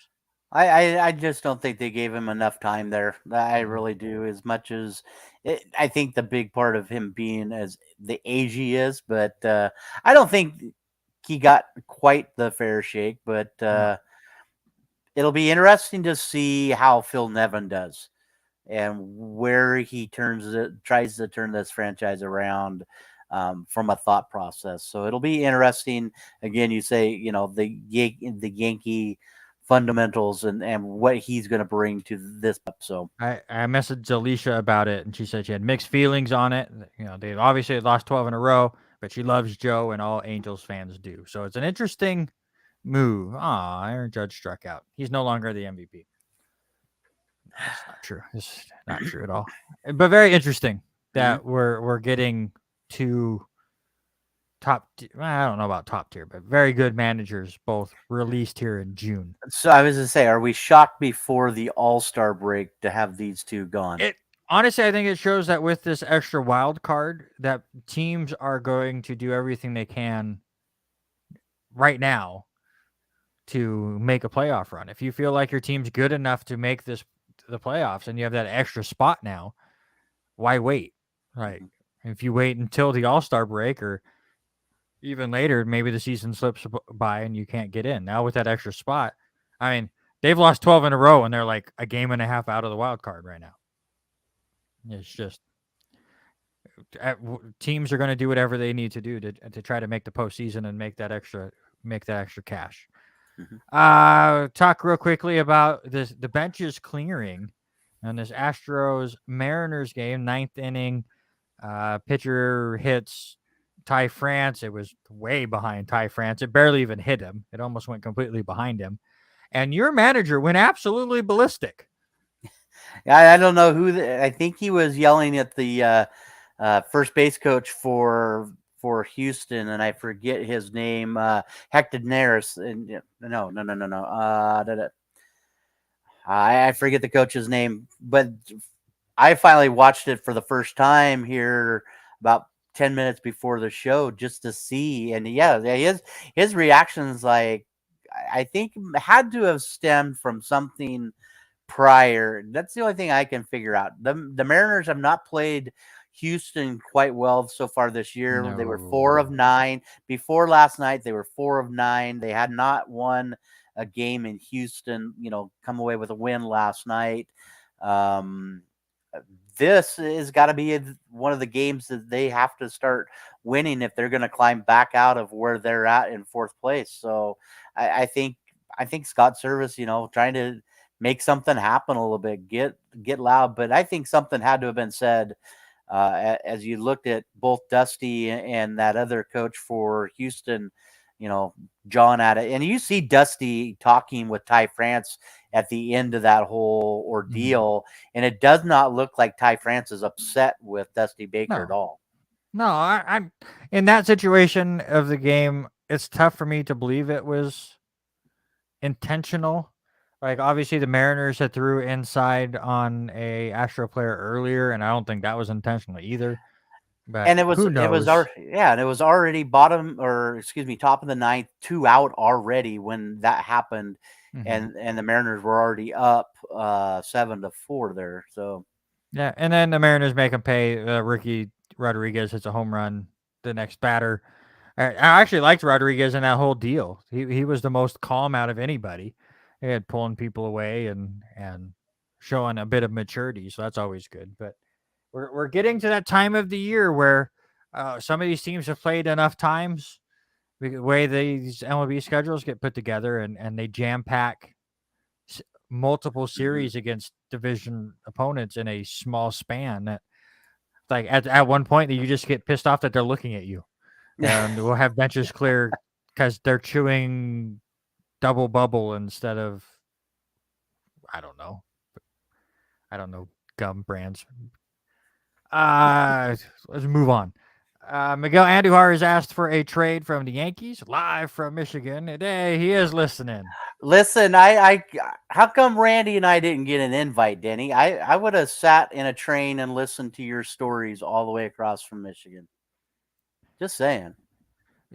I just don't think they gave him enough time there. I Mhm. really do. As much as I think the big part of him being as the age he is, but I don't think he got quite the fair shake. But No. it'll be interesting to see how Phil Nevin does and where he tries to turn this franchise around from a thought process. So it'll be interesting. Again, you say the Yankee fundamentals and what he's going to bring to this. So I messaged Alicia about it, and she said she had mixed feelings on it. You know, they obviously had lost 12 in a row, but she loves Joe, and all Angels fans do. So it's an interesting move. Ah, Aaron Judge struck out. He's no longer the MVP. That's not true. It's not true at all. But very interesting mhm. that we're getting to I don't know about top tier, but very good managers both released here in June. So I was to say, are we shocked before the All Star break to have these two gone? It honestly, I think it shows that with this extra wild card, that teams are going to do everything they can right now to make a playoff run. If you feel like your team's good enough to make the playoffs and you have that extra spot now, why wait? Like, Mhm. if you wait until the All-Star break or even later, maybe the season slips by and you can't get in. Now with that extra spot, I mean, they've lost 12 in a row and they're like a game and a half out of the wild card right now. It's just teams are going to do whatever they need to do to try to make the postseason and make that extra cash. Mhm. Talk real quickly about the benches clearing on this Astros Mariners game, ninth inning. Pitcher hits Ty France. It was way behind Ty France. It barely even hit him. It almost went completely behind him. And your manager went absolutely ballistic. I don't know I think he was yelling at the first base coach for Houston, and I forget his name, Hector Neris. And no. I forget the coach's name, but I finally watched it for the first time here about 10 minutes before the show just to see, and his reactions, like I think, had to have stemmed from something prior. That's the only thing I can figure out. The Mariners have not played Houston quite well so far this year. They were 4 of 9 before last night. They were 4 of 9. They had not won a game in Houston. Come away with a win last night. Um, this is got to be one of the games that they have to start winning if they're going to climb back out of where they're at in fourth place. So I think Scott Service, trying to make something happen a little bit, get loud. But I think something had to have been said as you looked at both Dusty and that other coach for Houston, John at it, and you see Dusty talking with Ty France at the end of that whole Mhm. ordeal, and it does not look like Ty France is upset with Dusty Baker at No, all. no, I'm in that situation of the game. It's tough for me to believe it was intentional. Like obviously the Mariners had threw inside on a Astro player earlier, and I don't think that was intentional either. But And who it was knows? our and it was already bottom, or excuse me, top of the ninth, 2 out already when that happened, Hmm. and the Mariners were already up 7-4 there. So Yeah, and then the Mariners make him pay. Ricky Rodriguez hits a home run. The next batter. I actually liked Rodriguez in that whole deal. He was the most calm out of anybody. He had pulling people away and showing a bit of maturity, so that's always good. But we're getting to that time of the year where some of these teams have played enough times. The way these MLB schedules get put together, and they jam pack multiple mhm. series against division opponents in a small span. That like at one point that you just get pissed off that they're looking at you, and we'll have benches clear because they're chewing double bubble instead of I don't know, gum brands. Let's move on. Miguel Andujar has asked for a trade from the Yankees, live from Michigan. Today he is listening. Listen, I how come Randy and I didn't get an invite, Denny? I would have sat in a train and listened to your stories all the way across from Michigan. Just saying.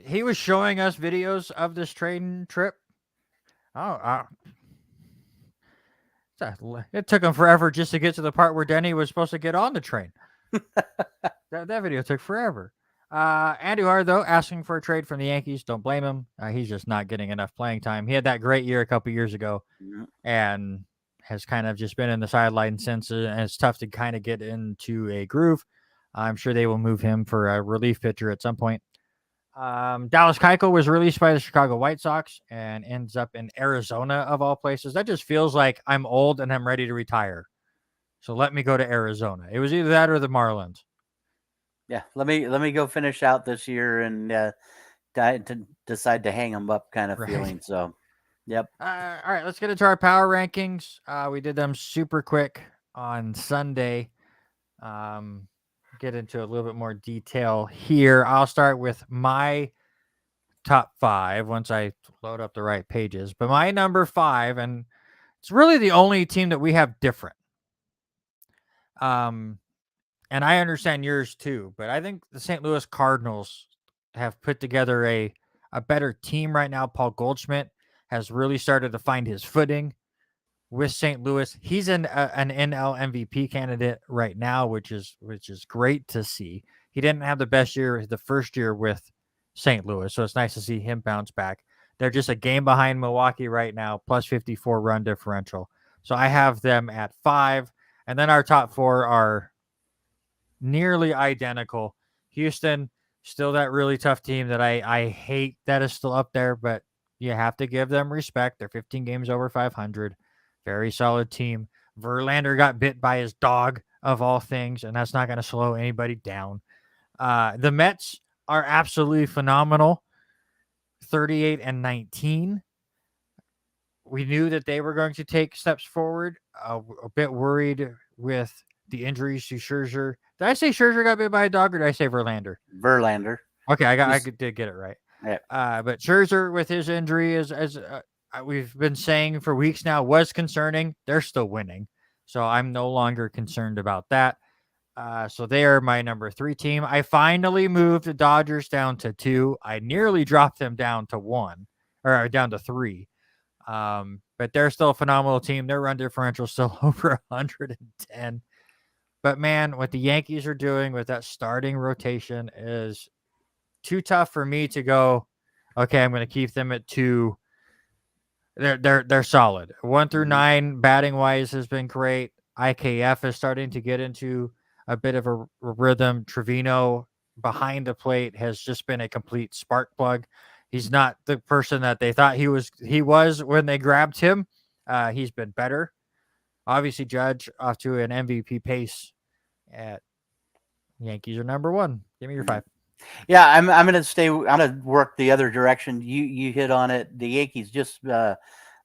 He was showing us videos of this train trip. Oh, it took him forever just to get to the part where Denny was supposed to get on the train. That video took forever. Andujar, though, asking for a trade from the Yankees. Don't blame him. He's just not getting enough playing time. He had that great year a couple years ago Mhm. and has kind of just been in the sideline since. And it's tough to kind of get into a groove. I'm sure they will move him for a relief pitcher at some point. Dallas Keuchel was released by the Chicago White Sox and ends up in Arizona, of all places. That just feels like I'm old and I'm ready to retire. So let me go to Arizona. It was either that or the Marlins. Yeah, let me go finish out this year and decide to hang them up kind of Right. feeling. So, yep. All right, let's get into our power rankings. We did them super quick on Sunday. Um, get into a little bit more detail here. I'll start with my top five once I load up the right pages. But my number five, and it's really the only team that we have different. Um, and I understand yours too, but I think the St. Louis Cardinals have put together a better team right now. Paul Goldschmidt has really started to find his footing with St. Louis. He's an NL MVP candidate right now, which is great to see. He didn't have the best year the first year with St. Louis, so it's nice to see him bounce back. They're just a game behind Milwaukee right now, plus 54 run differential. So I have them at 5, and then our top 4 are nearly identical. Houston, still that really tough team that I hate that is still up there, but you have to give them respect. They're 15 games over 500. Very solid team. Verlander got bit by his dog of all things, and that's not going to slow anybody down. The Mets are absolutely phenomenal. 38-19. We knew that they were going to take steps forward. A bit worried with the injuries to Scherzer. Did I say Scherzer got bit by a dog, or did I say Verlander? Verlander. Okay, did get it right. Yeah. But Scherzer with his injury, as we've been saying for weeks now, was concerning. They're still winning, so I'm no longer concerned about that. So they are my number 3 team. I finally moved the Dodgers down to 2. I nearly dropped them down to 1 or down to 3. But they're still a phenomenal team. Their run differential still over 110. But man, what the Yankees are doing with that starting rotation is too tough for me to go, okay, I'm going to keep them at 2. They're solid. 1 through Mhm. 9 batting wise has been great. IKF is starting to get into a bit of a rhythm. Trevino behind the plate has just been a complete spark plug. He's not the person that they thought he was when they grabbed him. He's been better. Obviously, Judge off to an MVP pace. At Yankees are number 1. Give me your 5. Yeah, I'm gonna stay. I'm gonna work the other direction. You hit on it. The Yankees just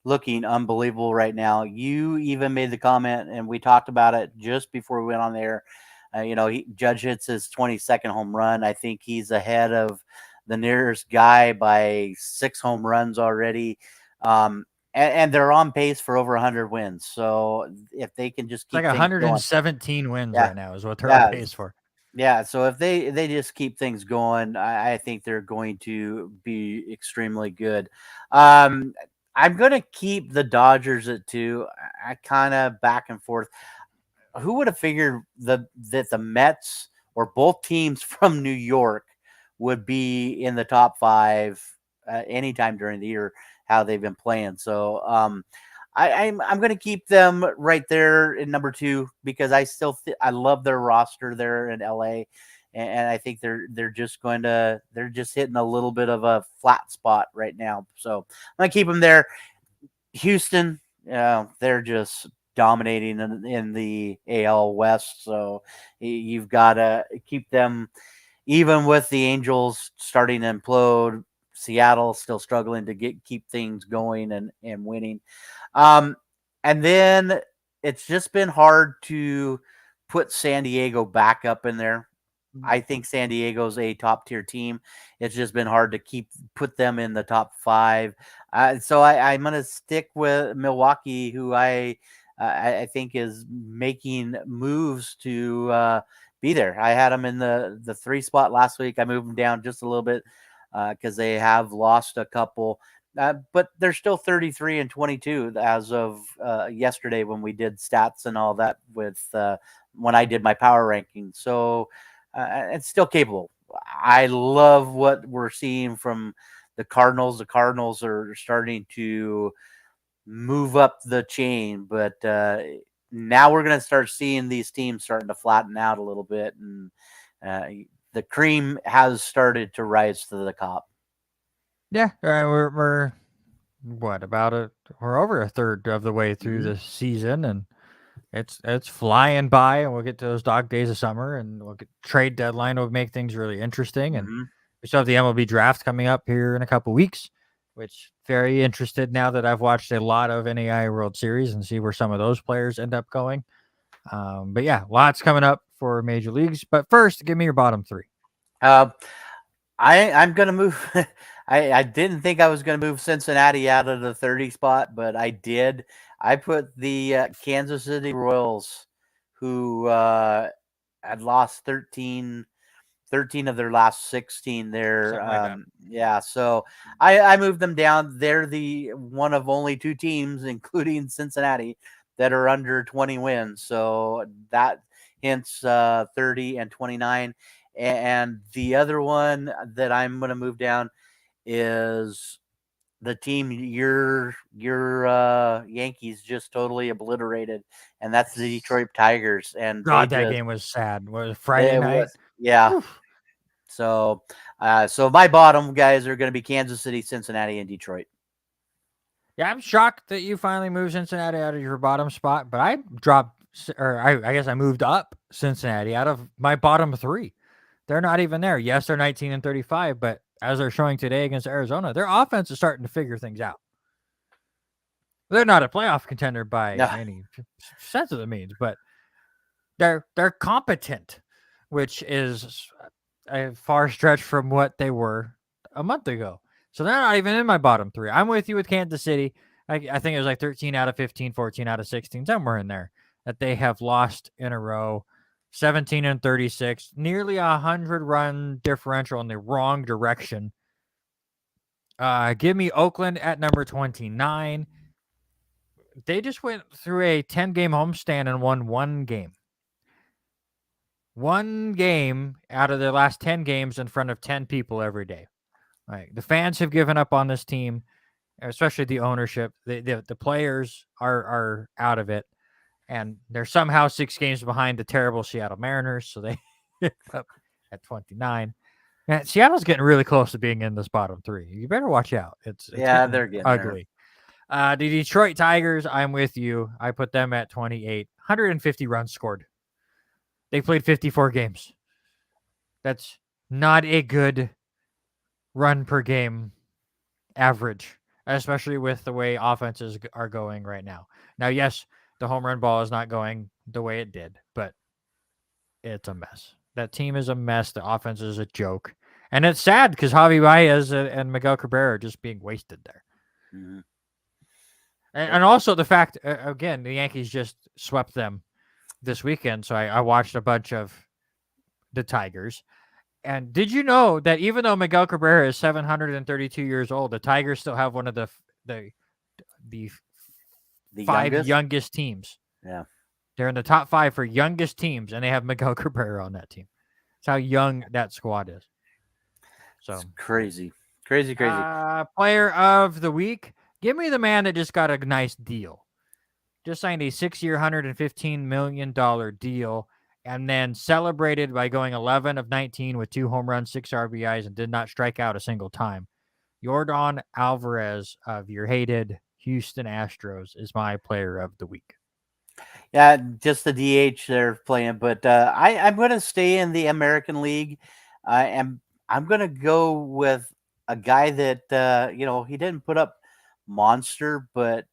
looking unbelievable right now. You even made the comment, and we talked about it just before we went on there. Judge hits his 22nd home run. I think he's ahead of the nearest guy by 6 home runs already. and they're on pace for over 100 wins. So if they can just It's like keep things going, 117 wins yeah, right now is what they're on yeah, pace for. yeah. So if they just keep things going, I think they're going to be extremely good. Um, I'm going to keep the Dodgers at 2. I kind of back and forth. Who would have figured that the Mets or both teams from New York would be in the top 5 anytime during the year? How they've been playing. So I'm going to keep them right there in number 2 because I love their roster there in LA, and I think they're just hitting a little bit of a flat spot right now. So I'm going to keep them there. Houston, they're just dominating in the AL West. So you've got to keep them, even with the Angels starting to implode. Seattle still struggling to keep things going and winning. Um, and then it's just been hard to put San Diego back up in there. I think San Diego's a top tier team. It's just been hard to put them in the top 5. So I'm going to stick with Milwaukee, who I think is making moves to be there. I had them in the 3 spot last week. I moved them down just a little bit because they have lost a couple. But they're still 33 and 22 as of yesterday when we did stats and all that with when I did my power ranking. So it's still capable. I love what we're seeing from the Cardinals. The Cardinals are starting to move up the chain, but now we're going to start seeing these teams starting to flatten out a little bit, and the cream has started to rise to the top. Yeah, we're what about it? We're over a third of the way through the season, and it's flying by. And we'll get to those dog days of summer, and we'll get trade deadline will make things really interesting. And we still have the MLB draft coming up here in a couple weeks, which very interested now that I've watched a lot of NAI World Series and see where some of those players end up going. But yeah, lots coming up for major leagues. But first, give me your bottom 3. I'm gonna move. I didn't think I was gonna move Cincinnati out of the 30 spot, but I did. I put the Kansas City Royals, who had lost 13 of their last 16 there. Like yeah, so I moved them down. They're the one of only 2 teams, including Cincinnati, that are under 20 wins. So that hints 30 and 29. And the other one that I'm going to move down is the team your Yankees just totally obliterated, and that's the Detroit Tigers. And God, that game was sad. Was it Friday night? Yeah. Oof. So my bottom guys are going to be Kansas City, Cincinnati, and Detroit. Yeah, I'm shocked that you finally moved Cincinnati out of your bottom spot, but I guess I moved up Cincinnati out of my bottom 3. They're not even there. Yes, they're 19 and 35, but as they're showing today against Arizona, their offense is starting to figure things out. They're not a playoff contender by any sense of the means, but they're competent, which is a far stretch from what they were a month ago. So they're not even in my bottom 3. I'm with you with Kansas City. I think it was like 13 out of 15, 14 out of 16, somewhere in there that they have lost in a row. 17 and 36, nearly 100-run differential in the wrong direction. Give me Oakland at number 29. They just went through a 10-game homestand and won 1 game. 1 game out of their last 10 games in front of 10 people every day. Like, the fans have given up on this team, especially the ownership. The players are out of it. And they're somehow 6 games behind the terrible Seattle Mariners, so they up at 29. And Seattle's getting really close to being in this bottom 3. You better watch out. It's they're getting ugly. The Detroit Tigers, I'm with you. I put them at 28. 150 runs scored. They played 54 games. That's not a good run per game average, especially with the way offenses are going right now. Now, yes, the home run ball is not going the way it did, but it's a mess. That team is a mess. The offense is a joke. And it's sad because Javi Baez and Miguel Cabrera are just being wasted there. And also the fact, again, the Yankees just swept them this weekend. So I watched a bunch of the Tigers. And did you know that even though Miguel Cabrera is 732 years old, the Tigers still have one of the The five youngest. youngest teams? Yeah. They're in the top 5 for youngest teams, and they have Miguel Cabrera on that team. That's how young that squad is. So It's crazy. Crazy. player of the week. Give me the man that just got a nice deal. Just signed a 6-year, $115 million deal, and then celebrated by going 11 of 19 with 2 home runs, 6 RBIs, and did not strike out a single time. Yordan Alvarez of your hated Houston Astros is my player of the week. Yeah, just the DH they're playing, but I'm going to stay in the American League. I'm going to go with a guy that he didn't put up monster, but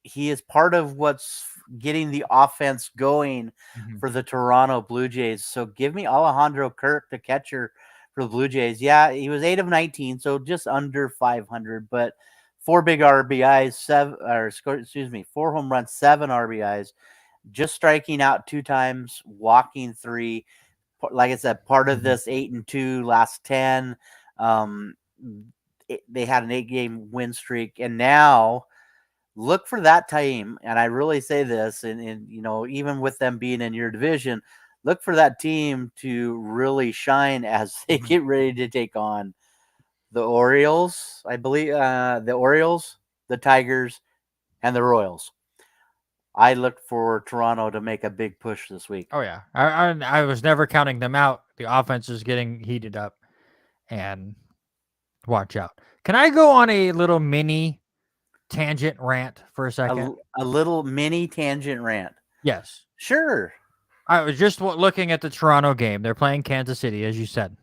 he is part of what's getting the offense going for the Toronto Blue Jays. So give me Alejandro Kirk, the catcher for the Blue Jays. Yeah, he was 8 of 19, so just under 500, but 4 big RBIs, 4 home runs, 7 RBIs, just striking out 2 times, walking 3. Like I said, part of this 8-2 last 10. They had an 8-game win streak, and now look for that team. And I really say this, and even with them being in your division, look for that team to really shine as they get ready to take on the Orioles, I believe, the Orioles, the Tigers, and the Royals. I look for Toronto to make a big push this week. Oh, yeah. I was never counting them out. The offense is getting heated up, and watch out. Can I go on a little mini tangent rant for a second? A little mini tangent rant. Yes. Sure. I was just looking at the Toronto game. They're playing Kansas City, as you said.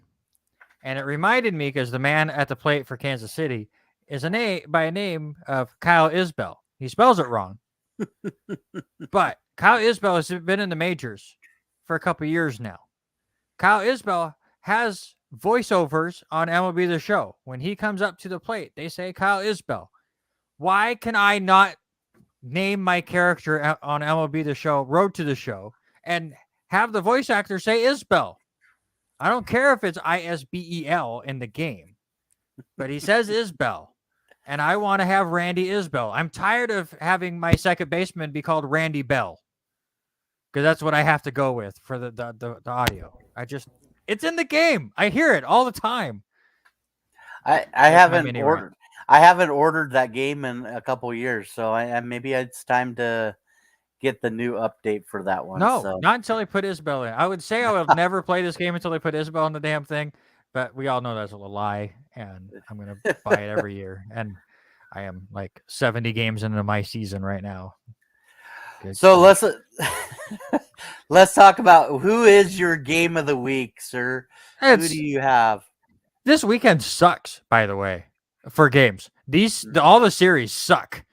And it reminded me because the man at the plate for Kansas City is by a name of Kyle Isbell. He spells it wrong. But Kyle Isbell has been in the majors for a couple years now. Kyle Isbell has voiceovers on MLB The Show. When he comes up to the plate, they say Kyle Isbell. Why can I not name my character on MLB The Show, Road to the Show, and have the voice actor say Isbell? I don't care if it's Isbel in the game, but he says Isbell, and I want to have Randy Isbell. I'm tired of having my second baseman be called Randy Bell, because that's what I have to go with for the audio. It's in the game. I hear it all the time. I haven't ordered that game in a couple years, so maybe it's time to get the new update for that one. No, not until they put Isbell in. I would say I would never play this game until they put Isbell in the damn thing, but we all know that's a lie, and I'm going to buy it every year. And I am like 70 games into my season right now. Good so stuff. Let's talk about who is your game of the week, sir. Who do you have? This weekend sucks, by the way, for games. All the series suck.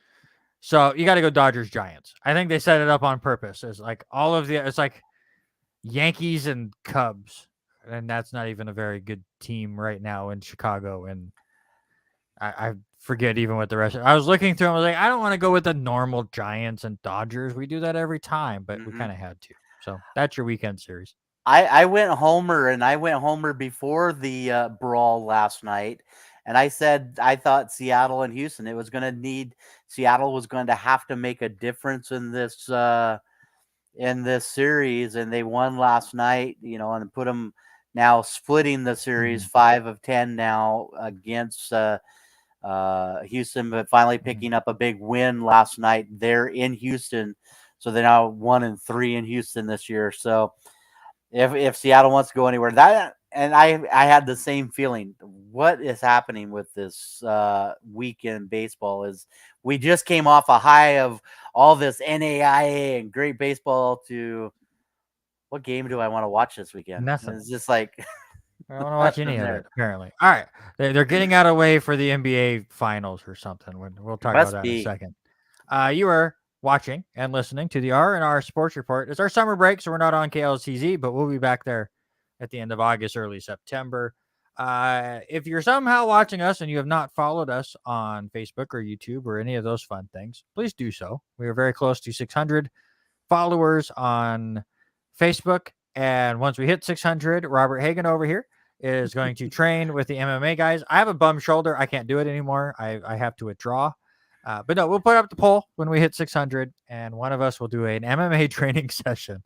So you got to go Dodgers Giants. I think they set it up on purpose. It's like it's like Yankees and Cubs, and that's not even a very good team right now in Chicago. And I forget even what the rest. I was looking through. I was like, I don't want to go with the normal Giants and Dodgers. We do that every time, but we kind of had to. So that's your weekend series. I went homer, and I went homer before the brawl last night. And I said I thought Seattle and Houston, Seattle was going to have to make a difference in this series, and they won last night, and put them now splitting the series 5 of 10 now against Houston, but finally picking up a big win last night there in Houston. So they're now 1-3 in Houston this year. So if Seattle wants to go anywhere, and I had the same feeling. What is happening with this weekend baseball is we just came off a high of all this NAIA and great baseball to what game do I want to watch this weekend? Nothing. It's just like I don't want to watch any of it, apparently. All right. They're getting out of the way for the NBA finals or something. We'll talk about that in a second. You are watching and listening to the R&R Sports Report. It's our summer break, so we're not on KLCZ, but we'll be back there at the end of August, early September. If you're somehow watching us and you have not followed us on Facebook or YouTube or any of those fun things, please do so. We are very close to 600 followers on Facebook. And once we hit 600, Robert Hagen over here is going to train with the MMA guys. I have a bum shoulder. I can't do it anymore. I have to withdraw. But no, we'll put up the poll when we hit 600, and one of us will do an MMA training session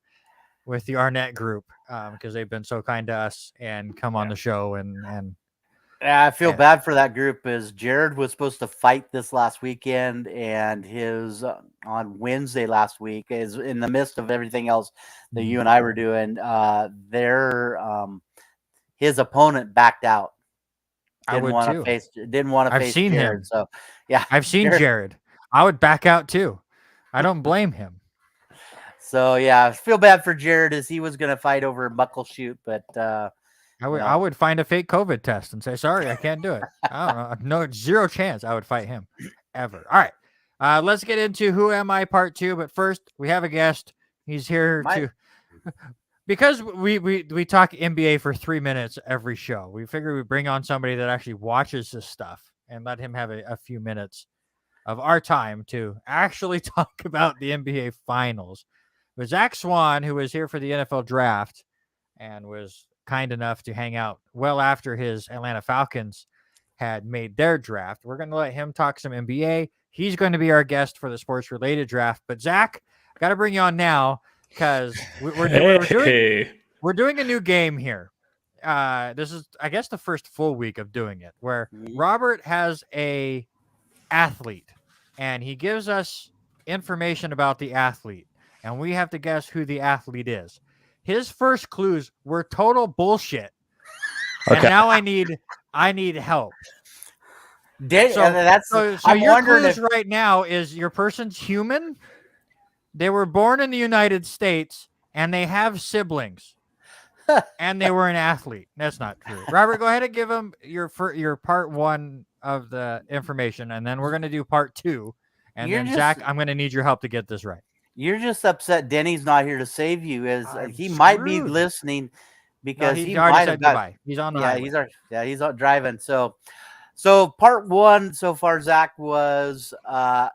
with the Arnett group because they've been so kind to us and come on the show. And I feel bad for that group, as Jared was supposed to fight this last weekend, and his on Wednesday last week is in the midst of everything else that you and I were doing. His opponent backed out. Didn't want to face I've seen Jared, him. so yeah, I've seen Jared. I would back out too. I don't blame him. So yeah, I feel bad for Jared, as he was going to fight over Muckleshoot, but I would find a fake COVID test and say, sorry, I can't do it. I don't know. No, zero chance I would fight him ever. All right. Let's get into Who Am I Part 2. But first, we have a guest. He's here because we talk NBA for 3 minutes every show. We figure we bring on somebody that actually watches this stuff and let him have a few minutes of our time to actually talk about the NBA Finals. But Zach Swan, who was here for the NFL Draft and was kind enough to hang out well after his Atlanta Falcons had made their draft. We're going to let him talk some NBA. He's going to be our guest for the sports-related draft. But Zach, got to bring you on now because we're doing a new game here. This is, I guess, the first full week of doing it, where Robert has a athlete, and he gives us information about the athlete, and we have to guess who the athlete is. His first clues were total bullshit. Okay. And now I need help. So your clues right now is your person's human. They were born in the United States and they have siblings. And they were an athlete. That's not true. Robert, go ahead and give him your part 1 of the information, and then we're going to do part 2. And then Zach, I'm going to need your help to get this right. You're just upset Denny's not here to save you, as he might be listening, because he might have got. He's on the highway. He's out driving. So part 1 so far, Zach, was I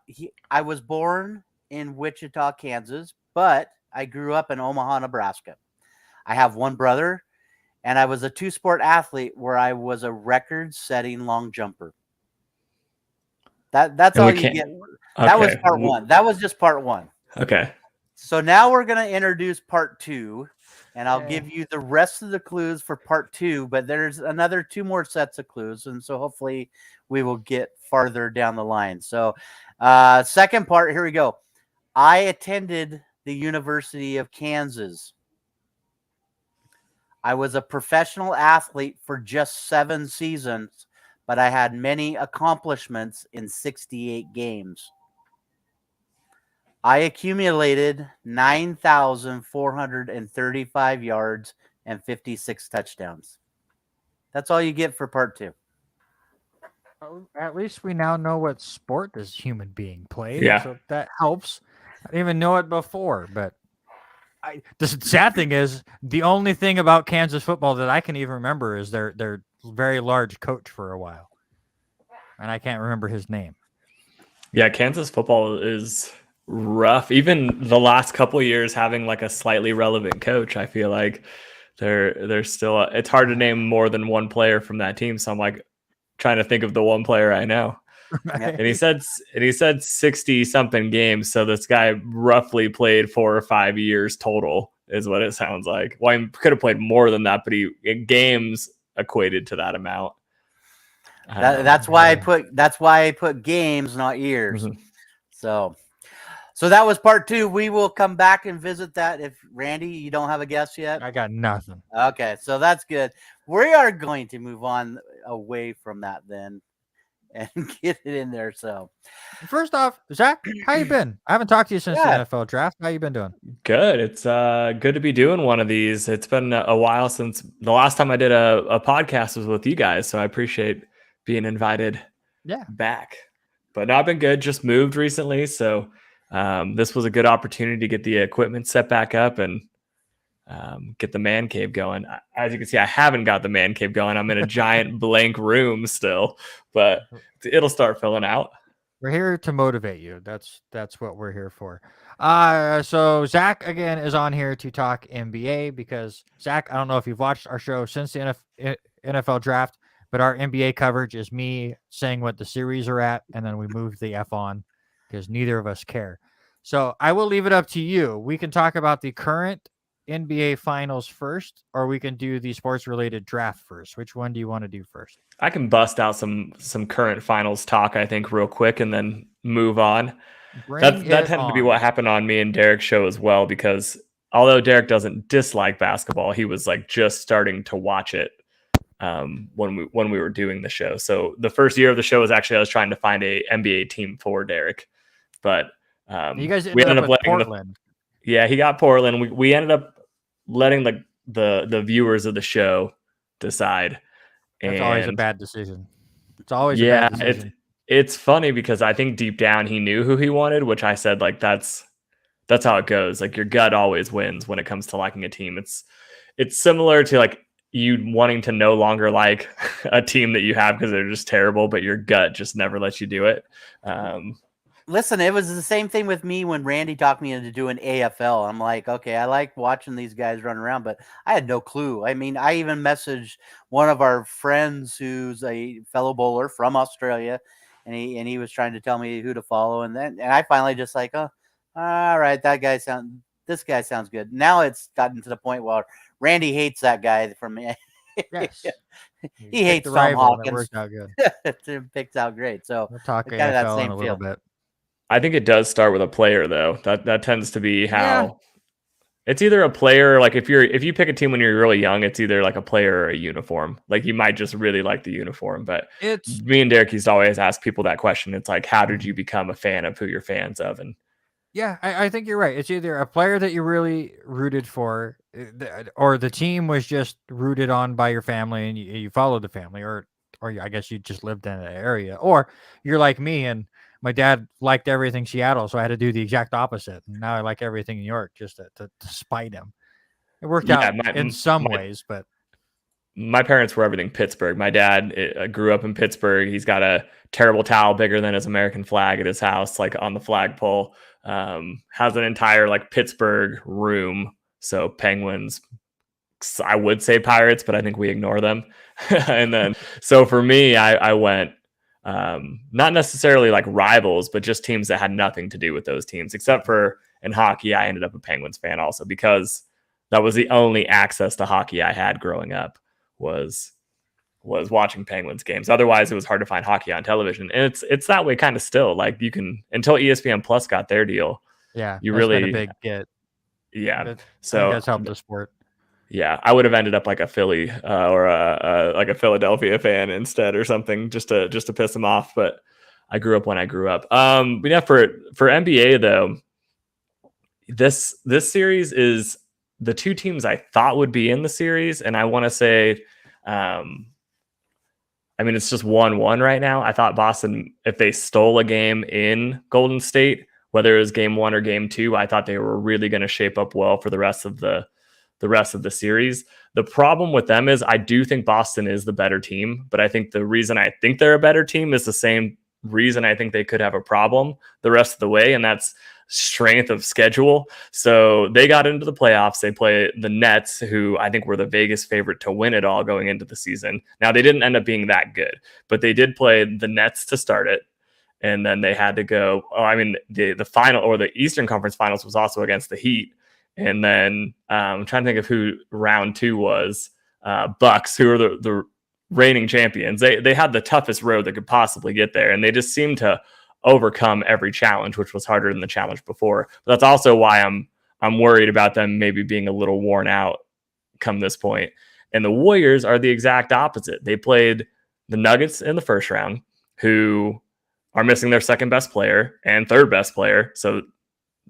was born in Wichita, Kansas, but I grew up in Omaha, Nebraska. I have one brother, and I was a 2-sport athlete where I was a record-setting long jumper. That's all you get. That was part 1. That was just part 1. Okay. So now we're going to introduce part 2, and I'll give you the rest of the clues for part 2, but there's another 2 more sets of clues, and so hopefully we will get farther down the line. So second part, here we go. I attended the University of Kansas. I was a professional athlete for just 7 seasons, but I had many accomplishments in 68 games. I accumulated 9,435 yards and 56 touchdowns. That's all you get for part 2. At least we now know what sport this human being played. Yeah. So that helps. I didn't even know it before, but the sad thing is the only thing about Kansas football that I can even remember is their very large coach for a while. And I can't remember his name. Yeah, Kansas football is rough. Even the last couple of years having like a slightly relevant coach, I feel like they're still it's hard to name more than one player from that team. So I'm like trying to think of the one player I know. Right. And he said 60 something games. So this guy roughly played 4 or 5 years total is what it sounds like. Well, he could have played more than that, but games equated to that amount. That's why I put games, not years. Mm-hmm. So that was part 2. We will come back and visit that. If Randy, you don't have a guess yet? I got nothing. Okay, so that's good. We are going to move on away from that then and get it in there. So first off, Zach, how you been? I haven't talked to you since the NFL draft. How you been doing? Good. It's good to be doing one of these. It's been a while since the last time I did a podcast was with you guys. So I appreciate being invited back. But no, I've been good. Just moved recently. So this was a good opportunity to get the equipment set back up and get the man cave going. As you can see, I haven't got the man cave going. I'm in a giant blank room still, but it'll start filling out. We're here to motivate you. That's what we're here for. So Zach again is on here to talk NBA because Zach, I don't know if you've watched our show since the NFL draft, but our NBA coverage is me saying what the series are at, and then we move the F on because neither of us care. So I will leave it up to you. We can talk about the current NBA finals first, or we can do the sports related draft first. Which one do you want to do first? I can bust out some current finals talk, I think, real quick, and then move on. That tended to be what happened on me and Derek's show as well, because although Derek doesn't dislike basketball, he was like just starting to watch it when we were doing the show. So the first year of the show was actually I was trying to find a NBA team for Derek, but you guys ended up with Portland. Yeah, he got Portland. We ended up letting the viewers of the show decide. That's always a bad decision. It's always a bad decision. It's funny because I think deep down he knew who he wanted, which I said like that's how it goes. Like your gut always wins when it comes to liking a team. It's similar to like you wanting to no longer like a team that you have because they're just terrible, but your gut just never lets you do it. Listen, it was the same thing with me when Randy talked me into doing AFL. I'm like, okay, I like watching these guys run around, but I had no clue. I mean, I even messaged one of our friends who's a fellow bowler from Australia, and he was trying to tell me who to follow, and I finally just like, oh, all right, this guy sounds good. Now it's gotten to the point where Randy hates that guy from me. Yes. He hates Tom Hawkins. It worked out good. It picked out great. So we'll talk AFL in a little bit. I think it does start with a player, though. That tends to be how it's either a player. Like if you pick a team when you're really young, it's either like a player or a uniform. Like you might just really like the uniform. But it's me and Derek used to always ask people that question. It's like, how did you become a fan of who you're fans of? And yeah, I think you're right. It's either a player that you really rooted for, or the team was just rooted on by your family and you followed the family, or I guess you just lived in an area, or you're like me and my dad liked everything Seattle, so I had to do the exact opposite. And now I like everything New York just to spite him. It worked out in some ways, but my parents were everything Pittsburgh. My dad grew up in Pittsburgh. He's got a terrible towel bigger than his American flag at his house, like on the flagpole. Has an entire like Pittsburgh room. So Penguins, I would say Pirates, but I think we ignore them. And then, so for me, I went, not necessarily like rivals, but just teams that had nothing to do with those teams, except for in hockey. I ended up a Penguins fan also because that was the only access to hockey I had growing up was watching Penguins games. Otherwise it was hard to find hockey on television. And it's that way kind of still, like you can, until ESPN Plus got their deal. Yeah. You really been a big get. Yeah. So that's helped the sport. Yeah, I would have ended up like a Philly or like a Philadelphia fan instead or something just to piss them off. But I grew up when I grew up. But yeah, for NBA though, this series is the two teams I thought would be in the series, and I want to say, I mean it's just 1-1 right now. I thought Boston, if they stole a game in Golden State, whether it was game 1 or game 2, I thought they were really going to shape up well for the rest of the series. The problem with them is I do think Boston is the better team, but I think the reason I think they're a better team is the same reason I think they could have a problem the rest of the way, and that's strength of schedule. So they got into the playoffs. They play the Nets, who I think were the Vegas favorite to win it all going into the season. Now, they didn't end up being that good, but they did play the Nets to start it. And then they had to go, the final, or the Eastern Conference Finals, was also against the Heat. And then I'm trying to think of who round 2 was. Bucks, who are the reigning champions. They had the toughest road they could possibly get there, and they just seemed to overcome every challenge, which was harder than the challenge before. But that's also why I'm worried about them maybe being a little worn out come this point. And the Warriors are the exact opposite. They played the Nuggets in the first round, who are missing their second best player and third best player. So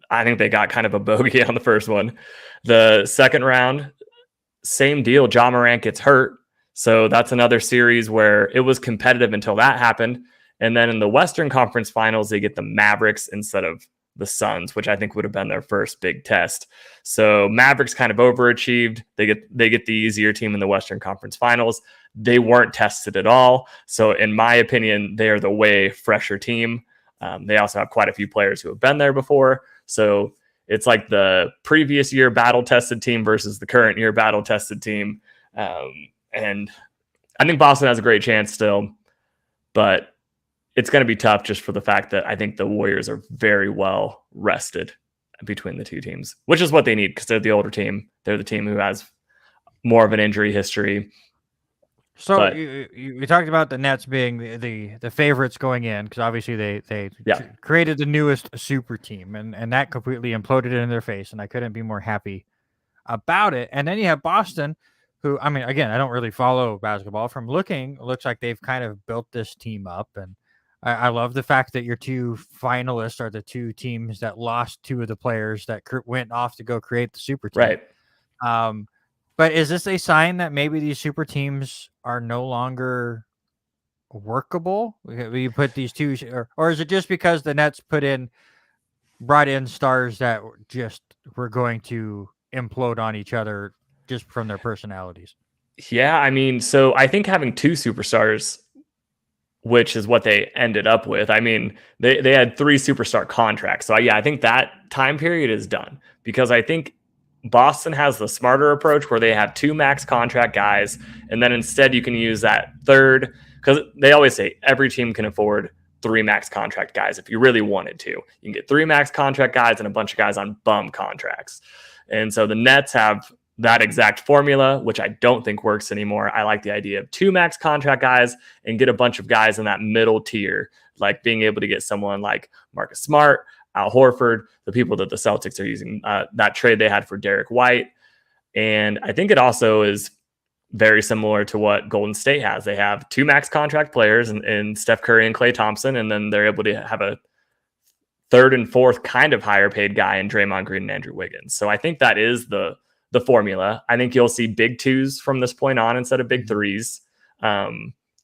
I think they got kind of a bogey on the first one. The second round, same deal. Ja Morant gets hurt. So that's another series where it was competitive until that happened. And then in the Western Conference Finals, they get the Mavericks instead of the Suns, which I think would have been their first big test. So Mavericks kind of overachieved. They get the easier team in the Western Conference Finals. They weren't tested at all. So in my opinion, they are the way fresher team. They also have quite a few players who have been there before. So it's like the previous year battle tested team versus the current year battle tested team. And I think Boston has a great chance still, but it's going to be tough just for the fact that I think the Warriors are very well rested between the two teams, which is what they need because they're the older team. They're the team who has more of an injury history. So But- you talked about the Nets being the favorites going in because obviously they Yeah. created the newest super team and that completely imploded in their face, and I couldn't be more happy about it. And then you have Boston, who, I mean, again, I don't really follow basketball. From looking, it looks like they've kind of built this team up, and I love the fact that your two finalists are the two teams that lost two of the players that went off to go create the super team. Right. But is this a sign that maybe these super teams are no longer workable? You put these two, or is it just because the Nets brought in stars that just were going to implode on each other just from their personalities? Yeah, I mean, so I think having two superstars, which is what they ended up with. I mean, they had 3 superstar contracts. So yeah, I think that time period is done because I think Boston has the smarter approach where they have 2 max contract guys. And then instead you can use that third, because they always say every team can afford 3 max contract guys. If you really wanted to, you can get 3 max contract guys and a bunch of guys on bum contracts. And so the Nets have that exact formula, which I don't think works anymore. I like the idea of 2 max contract guys and get a bunch of guys in that middle tier, like being able to get someone like Marcus Smart, Al Horford, the people that the Celtics are using, that trade they had for Derek White. And I think it also is very similar to what Golden State has. They have 2 max contract players in Steph Curry and Klay Thompson, and then they're able to have a third and fourth kind of higher paid guy in Draymond Green and Andrew Wiggins. So I think that is the formula. I think you'll see big 2s from this point on instead of big 3s.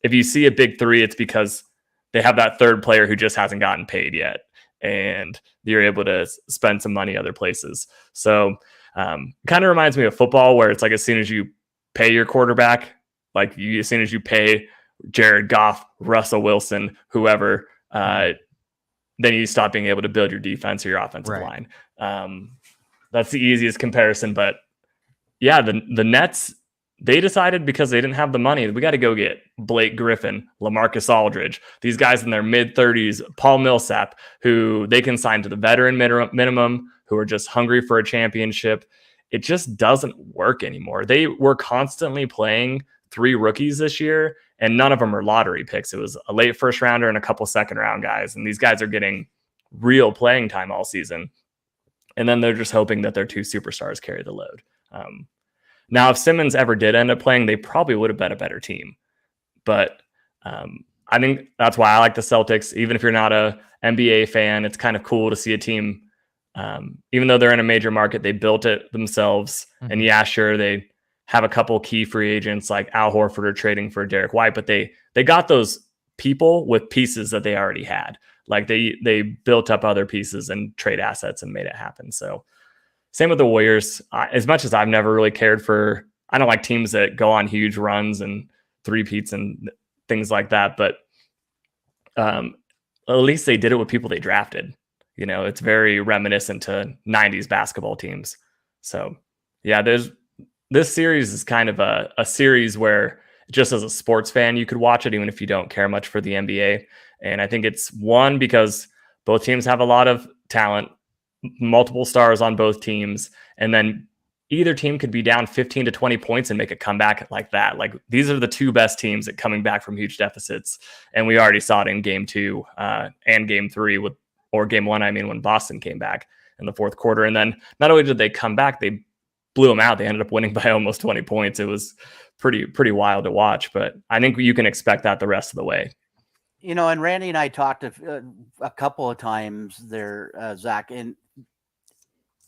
If you see a big 3, it's because they have that third player who just hasn't gotten paid yet, and you're able to spend some money other places. So it kind of reminds me of football, where it's like as soon as you pay your quarterback, as soon as you pay Jared Goff, Russell Wilson, whoever, then you stop being able to build your defense or your offensive line. That's the easiest comparison, but yeah, the Nets, they decided because they didn't have the money, we got to go get Blake Griffin, LaMarcus Aldridge, these guys in their mid-30s, Paul Millsap, who they can sign to the veteran minimum, who are just hungry for a championship. It just doesn't work anymore. They were constantly playing 3 rookies this year, and none of them are lottery picks. It was a late first rounder and a couple second round guys, and these guys are getting real playing time all season. And then they're just hoping that their 2 superstars carry the load. Now, if Simmons ever did end up playing, they probably would have been a better team. But I think that's why I like the Celtics. Even if you're not a NBA fan, it's kind of cool to see a team, even though they're in a major market, they built it themselves. Mm-hmm. And yeah, sure, they have a couple key free agents like Al Horford are trading for Derek White, but they got those people with pieces that they already had. Like they built up other pieces and trade assets and made it happen. So same with the Warriors. As much as I've never really cared for, I don't like teams that go on huge runs and three-peats and things like that. But at least they did it with people they drafted. You know, it's very reminiscent to 90s basketball teams. So yeah, this series is kind of a series where just as a sports fan, you could watch it even if you don't care much for the NBA. And I think it's one because both teams have a lot of talent, multiple stars on both teams, and then either team could be down 15 to 20 points and make a comeback like that. Like these are the 2 best teams at coming back from huge deficits. And we already saw it in game 2 and game 3 or game 1. I mean, when Boston came back in the fourth quarter. And then not only did they come back, they blew them out. They ended up winning by almost 20 points. It was pretty wild to watch, but I think you can expect that the rest of the way. You know, and Randy and I talked a couple of times there, Zach, and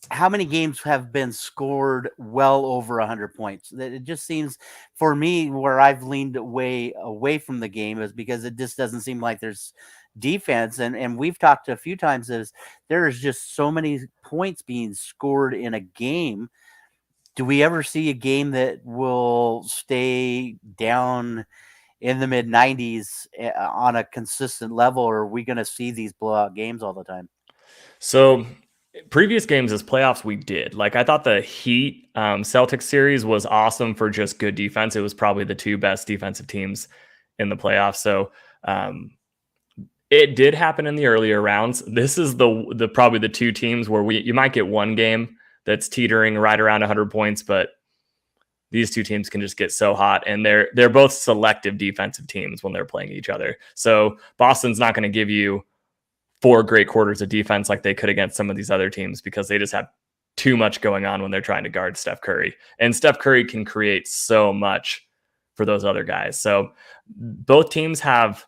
how many games have been scored well over 100 points? It just seems, for me, where I've leaned away from the game is because it just doesn't seem like there's defense, and we've talked a few times, is there is just so many points being scored in a game. Do we ever see a game that will stay down in the mid 90s on a consistent level, or are we going to see these blowout games all the time? So previous games as playoffs, we did. Like, I thought the Heat Celtics series was awesome for just good defense. It was probably the two best defensive teams in the playoffs. So it did happen in the earlier rounds. This is the probably the two teams where you might get one game that's teetering right around 100 points, but these two teams can just get so hot, and they're both selective defensive teams when they're playing each other. So Boston's not going to give you 4 great quarters of defense like they could against some of these other teams, because they just have too much going on when they're trying to guard Steph Curry. And Steph Curry can create so much for those other guys. So both teams have,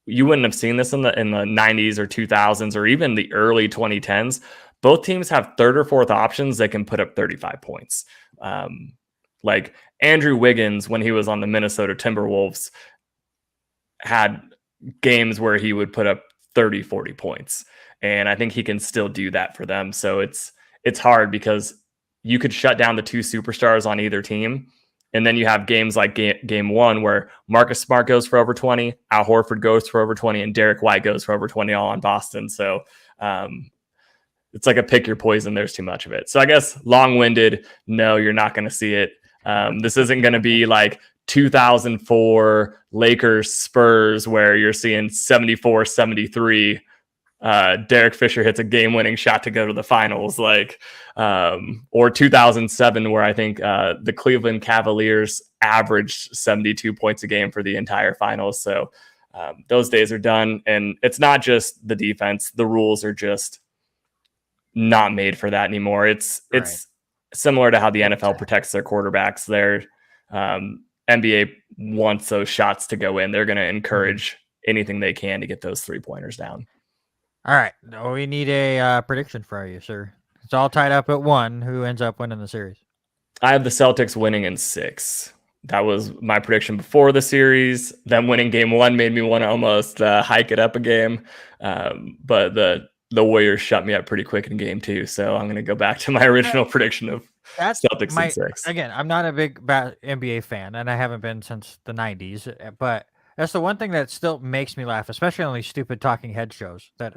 you wouldn't have seen this in the 90s or 2000s or even the early 2010s. Both teams have third or fourth options that can put up 35 points. Like Andrew Wiggins, when he was on the Minnesota Timberwolves, had games where he would put up 30, 40 points. And I think he can still do that for them. So it's hard, because you could shut down the two superstars on either team. And then you have games like game 1 where Marcus Smart goes for over 20, Al Horford goes for over 20, and Derek White goes for over 20, all on Boston. So it's like a pick your poison. There's too much of it. So I guess long-winded, no, you're not going to see it. This isn't going to be like 2004 Lakers Spurs where you're seeing 74-73. Derek Fisher hits a game-winning shot to go to the finals, or 2007 where I think the Cleveland Cavaliers averaged 72 points a game for the entire finals. So those days are done, and it's not just the defense. The rules are just not made for that anymore. It's similar to how the NFL protects their quarterbacks. Their NBA wants those shots to go in. They're going to encourage anything they can to get those 3-pointers down. All right. We need a prediction for you, sir. It's all tied up at 1. Who ends up winning the series? I have the Celtics winning in 6. That was my prediction before the series. Them winning game 1 made me want to almost hike it up a game. But the Warriors shut me up pretty quick in game 2. So I'm going to go back to my original prediction of Celtics in 6. Again, I'm not a big NBA fan, and I haven't been since the 90s. But that's the one thing that still makes me laugh, especially on these stupid talking head shows that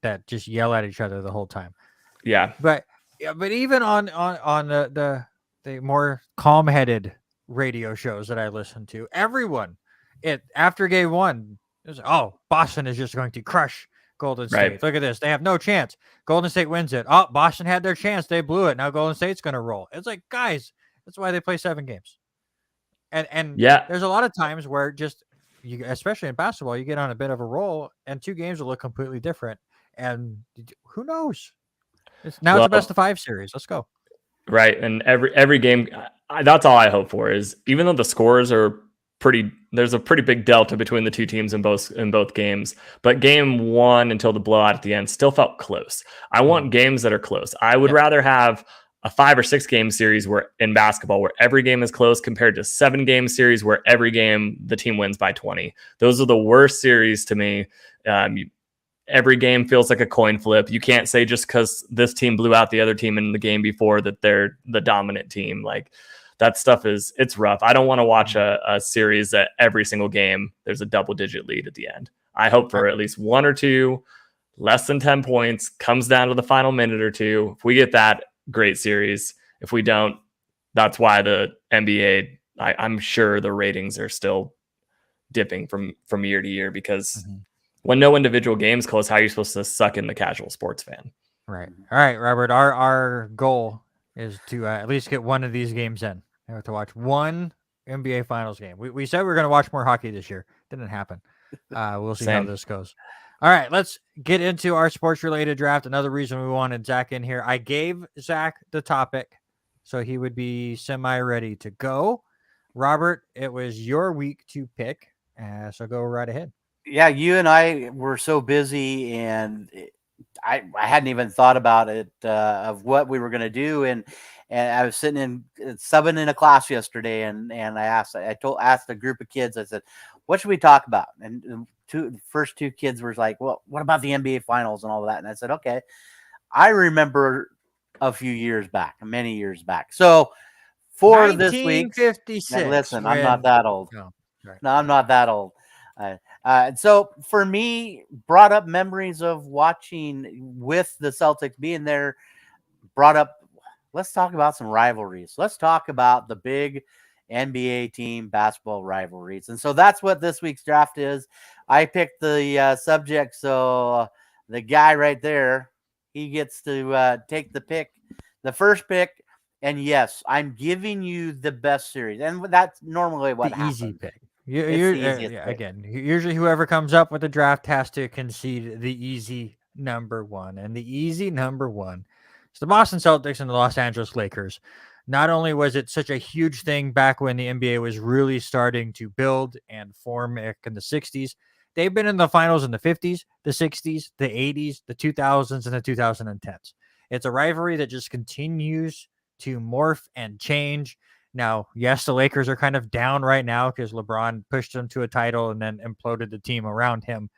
that just yell at each other the whole time. Yeah. But even on the more calm-headed radio shows that I listen to, everyone after game 1 is, Boston is just going to crush Golden State. Right. Look at this. They have no chance. Golden State wins it. Oh, Boston had their chance. They blew it. Now Golden State's going to roll. It's like, guys, that's why they play 7 games. And yeah, there's a lot of times where just especially in basketball, you get on a bit of a roll and 2 games will look completely different. And who knows? It's a best of 5 series. Let's go. Right. And every game, that's all I hope for, is even though the scores are there's a pretty big delta between the two teams in both games, but game 1 until the blowout at the end still felt close. I want games that are close. I would rather have a 5 or 6 game series in basketball where every game is close, compared to 7 game series where every game the team wins by 20. Those are the worst series to me. Every game feels like a coin flip. You can't say just because this team blew out the other team in the game before that they're the dominant team. Like, that stuff it's rough. I don't want to watch a series that every single game there's a double-digit lead at the end. I hope for at least 1 or 2, less than 10 points, comes down to the final minute or 2. If we get that, great series. If we don't, that's why the NBA, I'm sure the ratings are still dipping from year to year, because when no individual game's close, how are you supposed to suck in the casual sports fan? Right. All right, Robert, our goal is to at least get one of these games in. We have to watch one NBA Finals game. We said we were going to watch more hockey this year. Didn't happen. We'll see how this goes. All right, let's get into our sports-related draft. Another reason we wanted Zach in here. I gave Zach the topic, so he would be semi-ready to go. Robert, it was your week to pick, so go right ahead. Yeah, you and I were so busy, and I hadn't even thought about it of what we were going to do, and I was sitting in subbing in a class yesterday, and I asked a group of kids. I said, "What should we talk about?" And the first two kids were like, "Well, what about the NBA Finals and all of that?" And I said, "Okay." I remember a few years back, many years back. So for this week, 1956. listen, I'm not that old. No, right. No, I'm not that old. So for me, brought up memories of watching with the Celtics being there. Brought up, let's talk about some rivalries. Let's talk about the big NBA team basketball rivalries. And so that's what this week's draft is. I picked the subject. So the guy right there, he gets to take the first pick. And yes, I'm giving you the best series. And that's normally what The happens. easy pick. It's the easiest pick. Again, usually whoever comes up with the draft has to concede the easy number one. And the easy number one is the Boston Celtics and the Los Angeles Lakers. Not only was it such a huge thing back when the NBA was really starting to build and form in the 60s, they've been in the finals in the 50s, the 60s, the 80s, the 2000s, and the 2010s. It's a rivalry that just continues to morph and change. Now, yes, the Lakers are kind of down right now because LeBron pushed them to a title and then imploded the team around him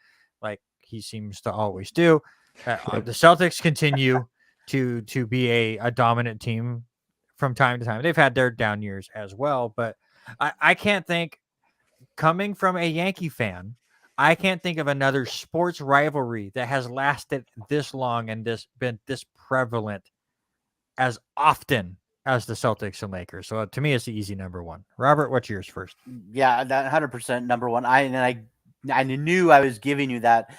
like he seems to always do. The Celtics continue to be a dominant team from time to time. They've had their down years as well, but I can't think, coming from a Yankee fan, I can't think of another sports rivalry that has lasted this long and been this prevalent as often as the Celtics and Lakers. So to me, it's the easy number one. Robert, what's yours first? Yeah, that 100% number one. I knew I was giving you that,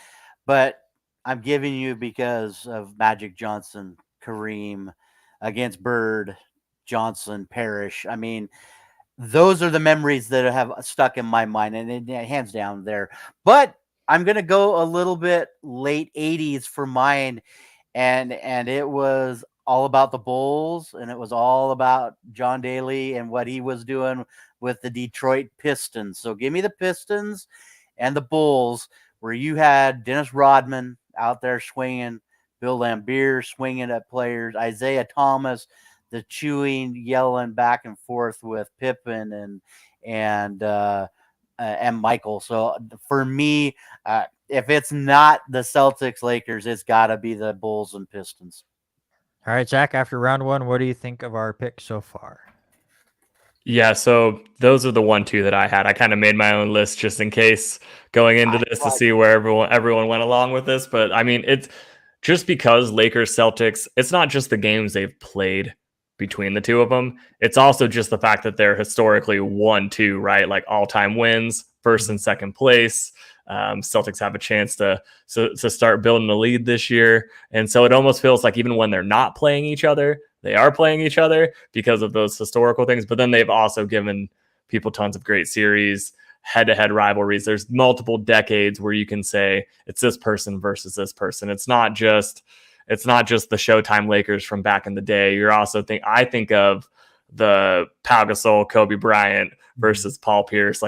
but I'm giving you because of Magic Johnson, Kareem against Bird, Johnson, Parrish. I mean, those are the memories that have stuck in my mind, and hands down there. But I'm gonna go a little bit late 80s for mine, and it was all about the Bulls, and it was all about John Daly and what he was doing with the Detroit Pistons. So give me the Pistons and the Bulls, where you had Dennis Rodman out there swinging, Bill Laimbeer swinging at players, Isaiah Thomas, the chewing, yelling back and forth with Pippen and Michael. So for me, if it's not the Celtics Lakers, it's got to be the Bulls and Pistons. All right, Zach, after round one, what do you think of our picks so far? Yeah, so those are the 1-2 that I had. I kind of made my own list just in case going into this to see where everyone went along with this. But I mean, it's just because Lakers Celtics, it's not just the games they've played between the two of them. It's also just the fact that they're historically 1-2, right? Like all-time wins, first and second place. Celtics have a chance to start building a lead this year. And so it almost feels like even when they're not playing each other, they are playing each other because of those historical things. But then they've also given people tons of great series, head-to-head rivalries. There's multiple decades where you can say it's this person versus this person. It's not just the Showtime Lakers from back in the day. You're also I think of the Pau Gasol, Kobe Bryant versus Paul Pierce,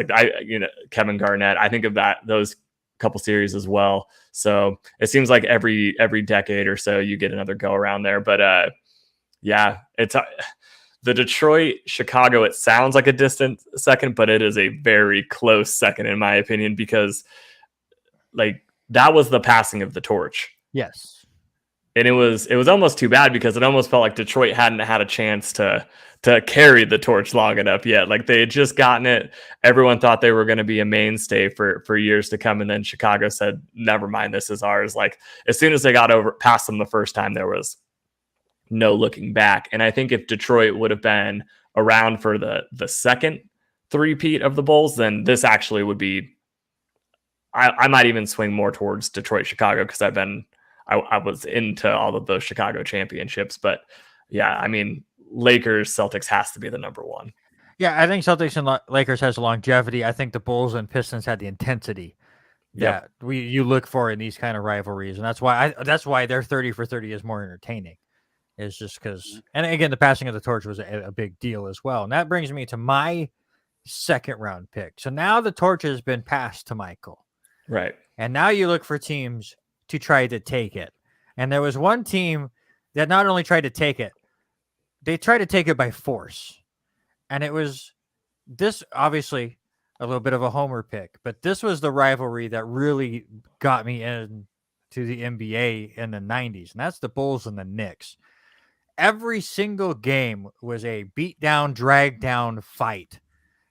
Kevin Garnett. I think of those couple series as well. So it seems like every decade or so you get another go around there. But yeah, it's the Detroit, Chicago. It sounds like a distant second, but it is a very close second in my opinion, because that was the passing of the torch. Yes. And it was almost too bad because it almost felt like Detroit hadn't had a chance to carry the torch long enough yet. Like they had just gotten it. Everyone thought they were going to be a mainstay for years to come. And then Chicago said, never mind, this is ours. Like as soon as they got past them the first time, there was no looking back. And I think if Detroit would have been around for the second three-peat of the Bulls, then this actually would be, I might even swing more towards Detroit, Chicago, because I was into all of those Chicago championships. But yeah, I mean, Lakers, Celtics has to be the number one. Yeah, I think Celtics and Lakers has longevity. I think the Bulls and Pistons had the intensity that you look for in these kind of rivalries, and that's why their 30 for 30 is more entertaining. Is just because, and again, the passing of the torch was a big deal as well. And that brings me to my second round pick. So now the torch has been passed to Michael, right? And now you look for teams to try to take it. And there was one team that not only tried to take it, they tried to take it by force. And it was this, obviously a little bit of a homer pick, but this was the rivalry that really got me into the NBA in the 90s, and that's the Bulls and the Knicks. Every single game was a beat down, drag down fight.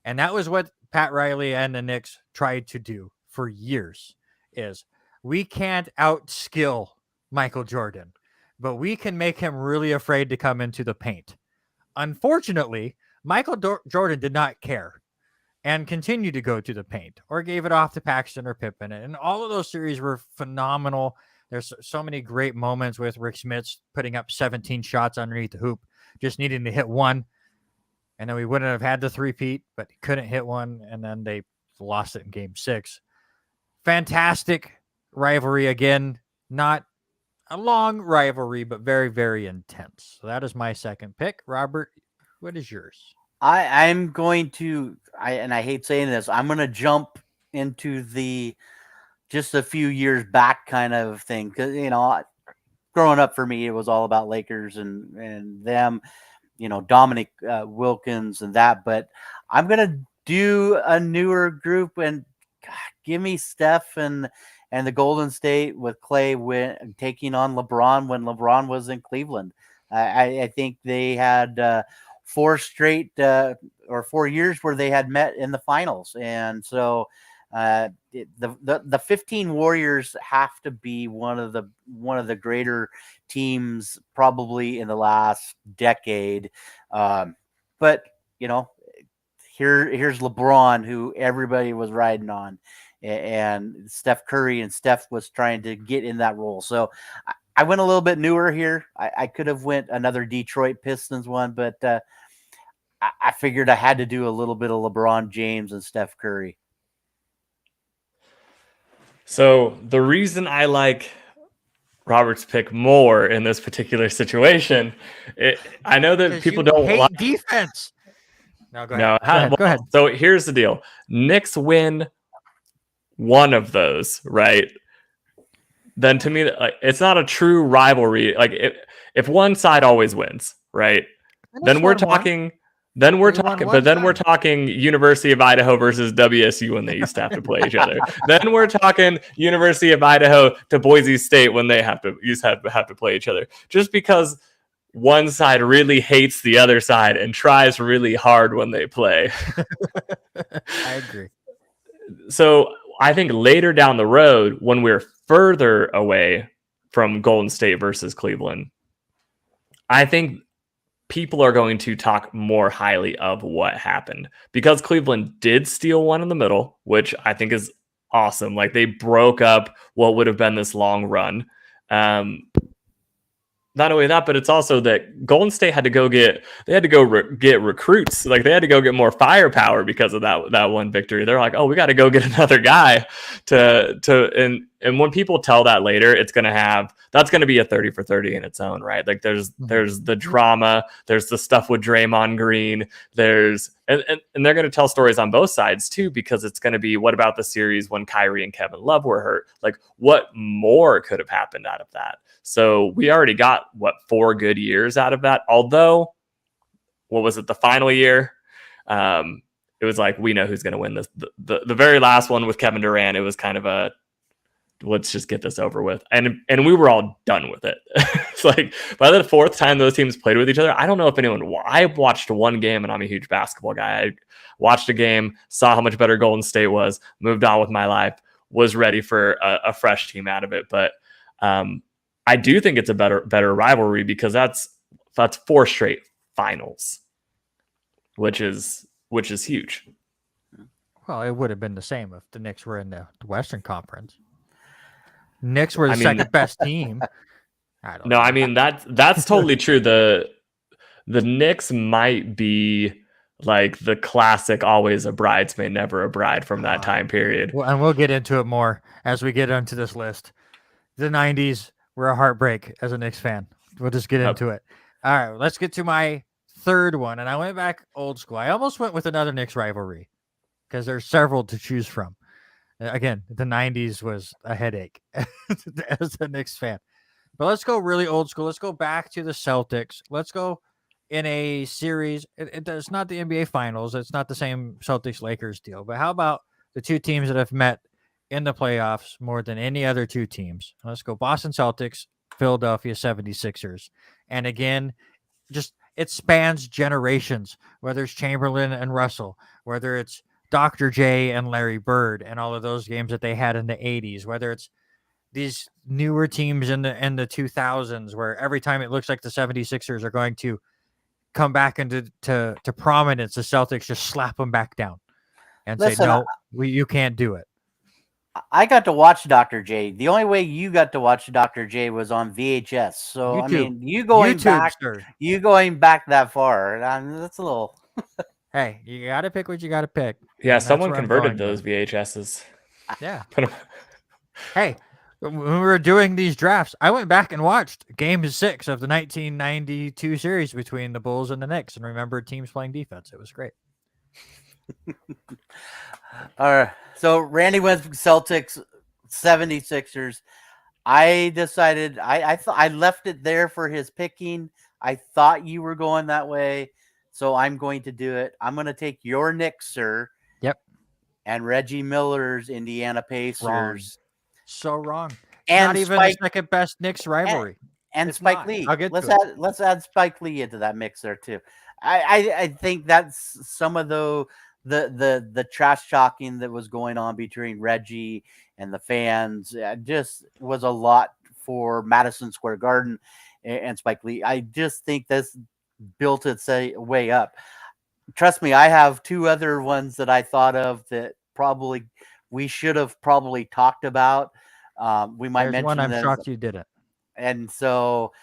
And that was what Pat Riley and the Knicks tried to do for years is we can't outskill Michael Jordan, but we can make him really afraid to come into the paint. Unfortunately, Michael Jordan did not care and continued to go to the paint or gave it off to Paxson or Pippen. And all of those series were phenomenal. There's so many great moments with Rick Smits putting up 17 shots underneath the hoop, just needing to hit one. And then we wouldn't have had the three-peat, but he couldn't hit one. And then they lost it in game 6. Fantastic rivalry again. Not a long rivalry, but very, very intense. So that is my second pick. Robert, what is yours? I'm going to, and I hate saying this, I'm going to jump into the just a few years back kind of thing. Because, growing up for me, it was all about Lakers and them, Dominic Wilkins and that. But I'm going to do a newer group and give me Steph and the Golden State with Clay taking on LeBron when LeBron was in Cleveland. I think they had 4 straight or 4 years where they had met in the finals. And so the 15 Warriors have to be one of the greater teams probably in the last decade. But here's LeBron, who everybody was riding on, and Steph Curry, and Steph was trying to get in that role. So I went a little bit newer here. I could have went another Detroit Pistons one, but I figured I had to do a little bit of LeBron James and Steph Curry. So the reason I like Robert's pick more in this particular situation, I know that people don't hate defense. No, go ahead. Go ahead. So here's the deal: Knicks win one of those, right? Then to me, it's not a true rivalry. Like if one side always wins, right? Then we're talking. Then we're talking University of Idaho versus WSU when they used to have to play each other. Then we're talking University of Idaho to Boise State when they have to play each other. Just because one side really hates the other side and tries really hard when they play. I agree. So I think later down the road, when we're further away from Golden State versus Cleveland, I think people are going to talk more highly of what happened, because Cleveland did steal one in the middle, which I think is awesome. Like, they broke up what would have been this long run. Not only that, but it's also that Golden State had to go get recruits. Like, they had to go get more firepower because of that one victory. They're like, oh, we got to go get another guy and when people tell that later, that's going to be a 30 for 30 in its own right. Like, there's the drama, there's the stuff with Draymond Green, and they're going to tell stories on both sides too, because it's going to be, what about the series when Kyrie and Kevin Love were hurt? Like, what more could have happened out of that? So we already got 4 good years out of that. Although, what was it? The final year, it was like, we know who's going to win this. The very last one with Kevin Durant, it was kind of a, let's just get this over with. And we were all done with it. It's like, by the 4th time those teams played with each other, I don't know if I watched one game, and I'm a huge basketball guy. I watched a game, saw how much better Golden State was, moved on with my life, was ready for a fresh team out of it. But I do think it's a better rivalry, because that's 4 straight finals, which is huge. Well, it would have been the same if the Knicks were in the Western Conference. Knicks were the second best team. I mean, that's totally true. The Knicks might be like the classic, always a bridesmaid, never a bride from that time period. Well, and we'll get into it more as we get into this list. The 90s were a heartbreak as a Knicks fan. We'll just get into it. All right, let's get to my third one. And I went back old school. I almost went with another Knicks rivalry, because there's several to choose from. Again, the 90s was a headache as a Knicks fan. But let's go really old school. Let's go back to the Celtics. Let's go in a series. It's not the NBA Finals. It's not the same Celtics-Lakers deal. But how about the two teams that have met in the playoffs more than any other two teams? Let's go Boston Celtics, Philadelphia 76ers. And again, just it spans generations, whether it's Chamberlain and Russell, whether it's Dr. J and Larry Bird and all of those games that they had in the 80s, whether it's these newer teams in the 2000s where every time it looks like the 76ers are going to come back into prominence, the Celtics just slap them back down and say, no, you can't do it. I got to watch Dr. J. The only way you got to watch Dr. J was on VHS. So YouTube. I mean, you going back that far, that's a little. Hey, you got to pick what you got to pick. Yeah, someone converted those VHSs. Yeah. Hey, when we were doing these drafts, I went back and watched Game 6 of the 1992 series between the Bulls and the Knicks and remembered teams playing defense. It was great. All right. So Randy went Celtics, 76ers. I decided I left it there for his picking. I thought you were going that way, so I'm going to do it. I'm going to take your Knicks, sir. Yep. And Reggie Miller's Indiana Pacers. Wrong. So wrong. And not even the second best Knicks rivalry. And Spike Lee. Let's add Spike Lee into that mix there too. I think that's some of the trash talking that was going on between Reggie and the fans. Just was a lot for Madison Square Garden and Spike Lee. I just think this built its way up. Trust me, I have two other ones that I thought of that probably we should have probably talked about. We might mention one I'm shocked you didn't. And so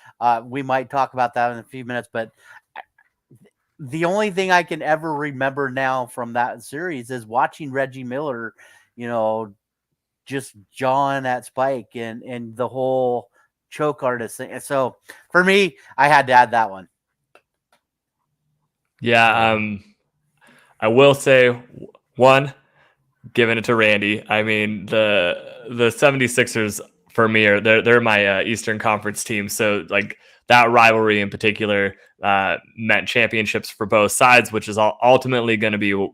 we might talk about that in a few minutes. But the only thing I can ever remember now from that series is watching Reggie Miller, just jawing at Spike and the whole choke artist thing. So for me, I had to add that one. Yeah, I will say one, giving it to Randy. I mean, the 76ers for me they're my Eastern Conference team. So like that rivalry in particular meant championships for both sides, which is ultimately going to be,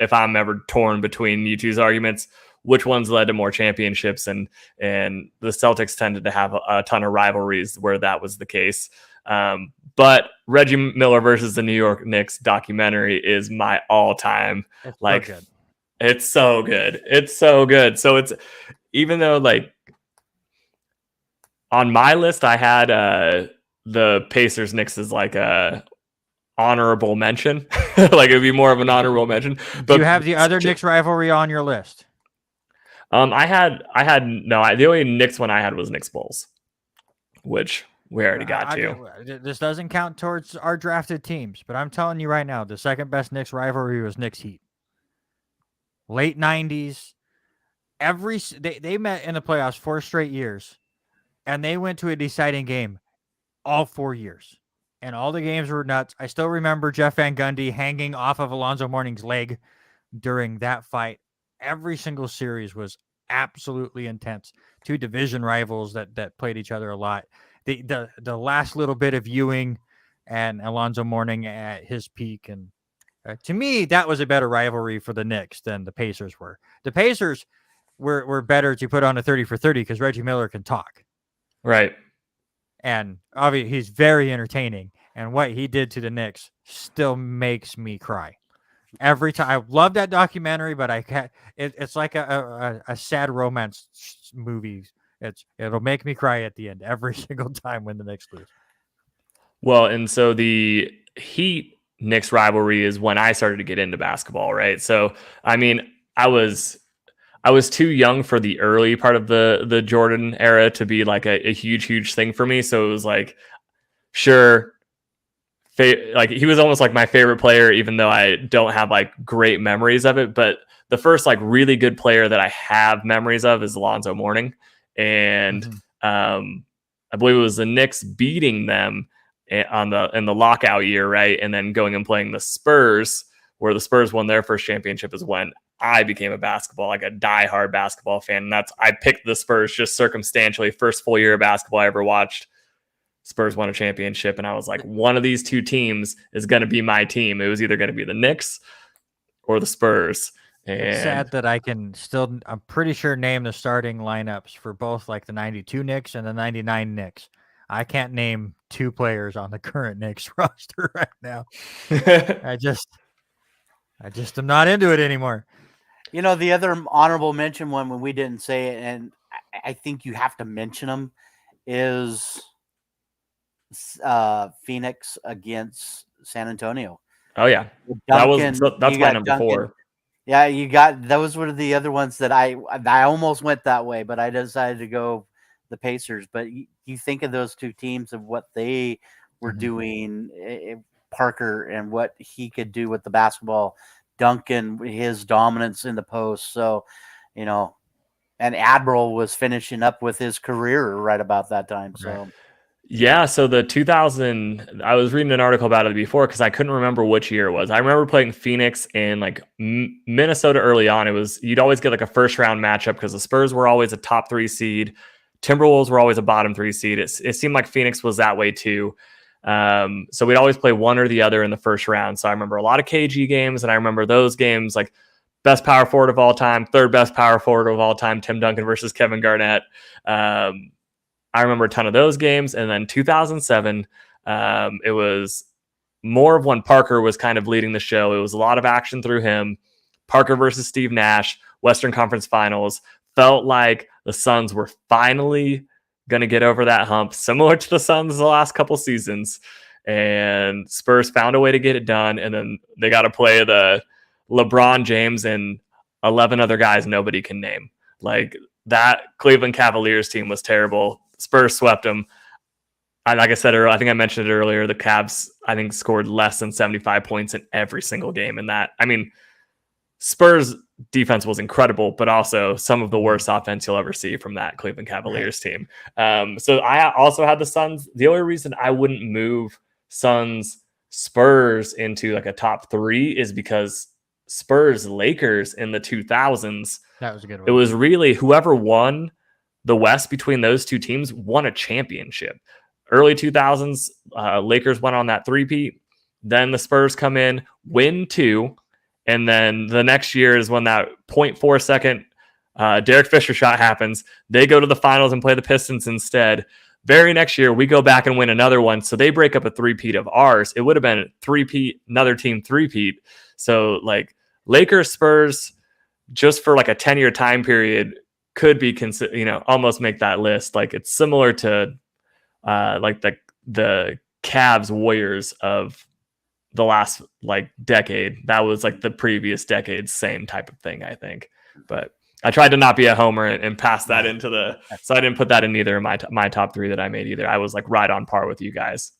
if I'm ever torn between you two's arguments, which ones led to more championships, and the Celtics tended to have a ton of rivalries where that was the case. But Reggie Miller versus the New York Knicks documentary is my all-time. It's so good. It's so good. So it's, even though like on my list, I had the Pacers Knicks as like a honorable mention. Like it would be more of an honorable mention. But do you have the other Knicks rivalry on your list? The only Knicks one I had was Knicks Bulls, which we already got to. This doesn't count towards our drafted teams, but I'm telling you right now, the second best Knicks rivalry was Knicks Heat. Late 90s. They met in the playoffs 4 straight years, and they went to a deciding game all 4 years. And all the games were nuts. I still remember Jeff Van Gundy hanging off of Alonzo Mourning's leg during that fight. Every single series was absolutely intense. Two division rivals that played each other a lot. The last little bit of Ewing and Alonzo Mourning at his peak, and to me, that was a better rivalry for the Knicks than the Pacers were. The Pacers were better to put on a 30 for 30 because Reggie Miller can talk. Right. And obviously, he's very entertaining. And what he did to the Knicks still makes me cry. Every time. I love that documentary, but I can't. It's like a sad romance movie. It'll make me cry at the end every single time when the Knicks lose. Well, and so the Heat Knicks rivalry is when I started to get into basketball, right? So, I mean, I was too young for the early part of the Jordan era to be like a huge thing for me. So it was like, sure, like he was almost like my favorite player, even though I don't have like great memories of it. But the first like really good player that I have memories of is Alonzo Mourning, and I believe it was the Knicks beating them in the lockout year, right? And then going and playing the Spurs, where the Spurs won their first championship, is when I became a diehard basketball fan. And I picked the Spurs just circumstantially. First full year of basketball I ever watched. Spurs won a championship, and I was like, one of these two teams is going to be my team. It was either going to be the Knicks or the Spurs. And It's sad that I can still, I'm pretty sure, name the starting lineups for both like the 92 Knicks and the 99 Knicks. I can't name two players on the current Knicks roster right now. I just am not into it anymore. You know, the other honorable mention one when we didn't say it, and I think you have to mention them, is Phoenix against San Antonio. Oh yeah, Duncan, that's my number 4. Yeah, those were the other ones that I almost went that way, but I decided to go the Pacers. But you think of those two teams of what they were doing, Parker and what he could do with the basketball, Duncan, his dominance in the post. So, and Admiral was finishing up with his career right about that time. So. Right. Yeah, so the 2000, I was reading an article about it before because I couldn't remember which year it was. I remember playing Phoenix in like Minnesota early on. You'd always get like a first round matchup because the Spurs were always a top 3 seed. Timberwolves were always a bottom 3 seed. It seemed like Phoenix was that way too. So we'd always play one or the other in the first round. So I remember a lot of KG games, and I remember those games like best power forward of all time, third best power forward of all time, Tim Duncan versus Kevin Garnett. I remember a ton of those games. And then 2007, it was more of when Parker was kind of leading the show. It was a lot of action through him. Parker versus Steve Nash, Western Conference Finals. Felt like the Suns were finally going to get over that hump, similar to the Suns the last couple seasons. And Spurs found a way to get it done. And then they got to play the LeBron James and 11 other guys nobody can name. Like, that Cleveland Cavaliers team was terrible. Spurs swept them. Like I said earlier, I think I mentioned it earlier, the Cavs, I think, scored less than 75 points in every single game in that. I mean, Spurs defense was incredible, but also some of the worst offense you'll ever see from that Cleveland Cavaliers team. So I also had the Suns. The only reason I wouldn't move Suns Spurs into like a top 3 is because Spurs Lakers in the 2000s, that was a good one. It was really whoever won the West between those two teams won a championship. Early 2000s, Lakers went on that three-peat. Then the Spurs come in, win 2. And then the next year is when that 0.4 second Derek Fisher shot happens. They go to the finals and play the Pistons instead. Very next year, we go back and win another one. So they break up a three-peat of ours. It would have been three-peat, another team three-peat. So like Lakers, Spurs, just for like a 10-year time period, could be almost make that list. Like, it's similar to like the Cavs Warriors of the last like decade. That was like the previous decade's same type of thing, I think. But I tried to not be a homer and pass that into so I didn't put that in either of my top 3 that I made either. I was like right on par with you guys.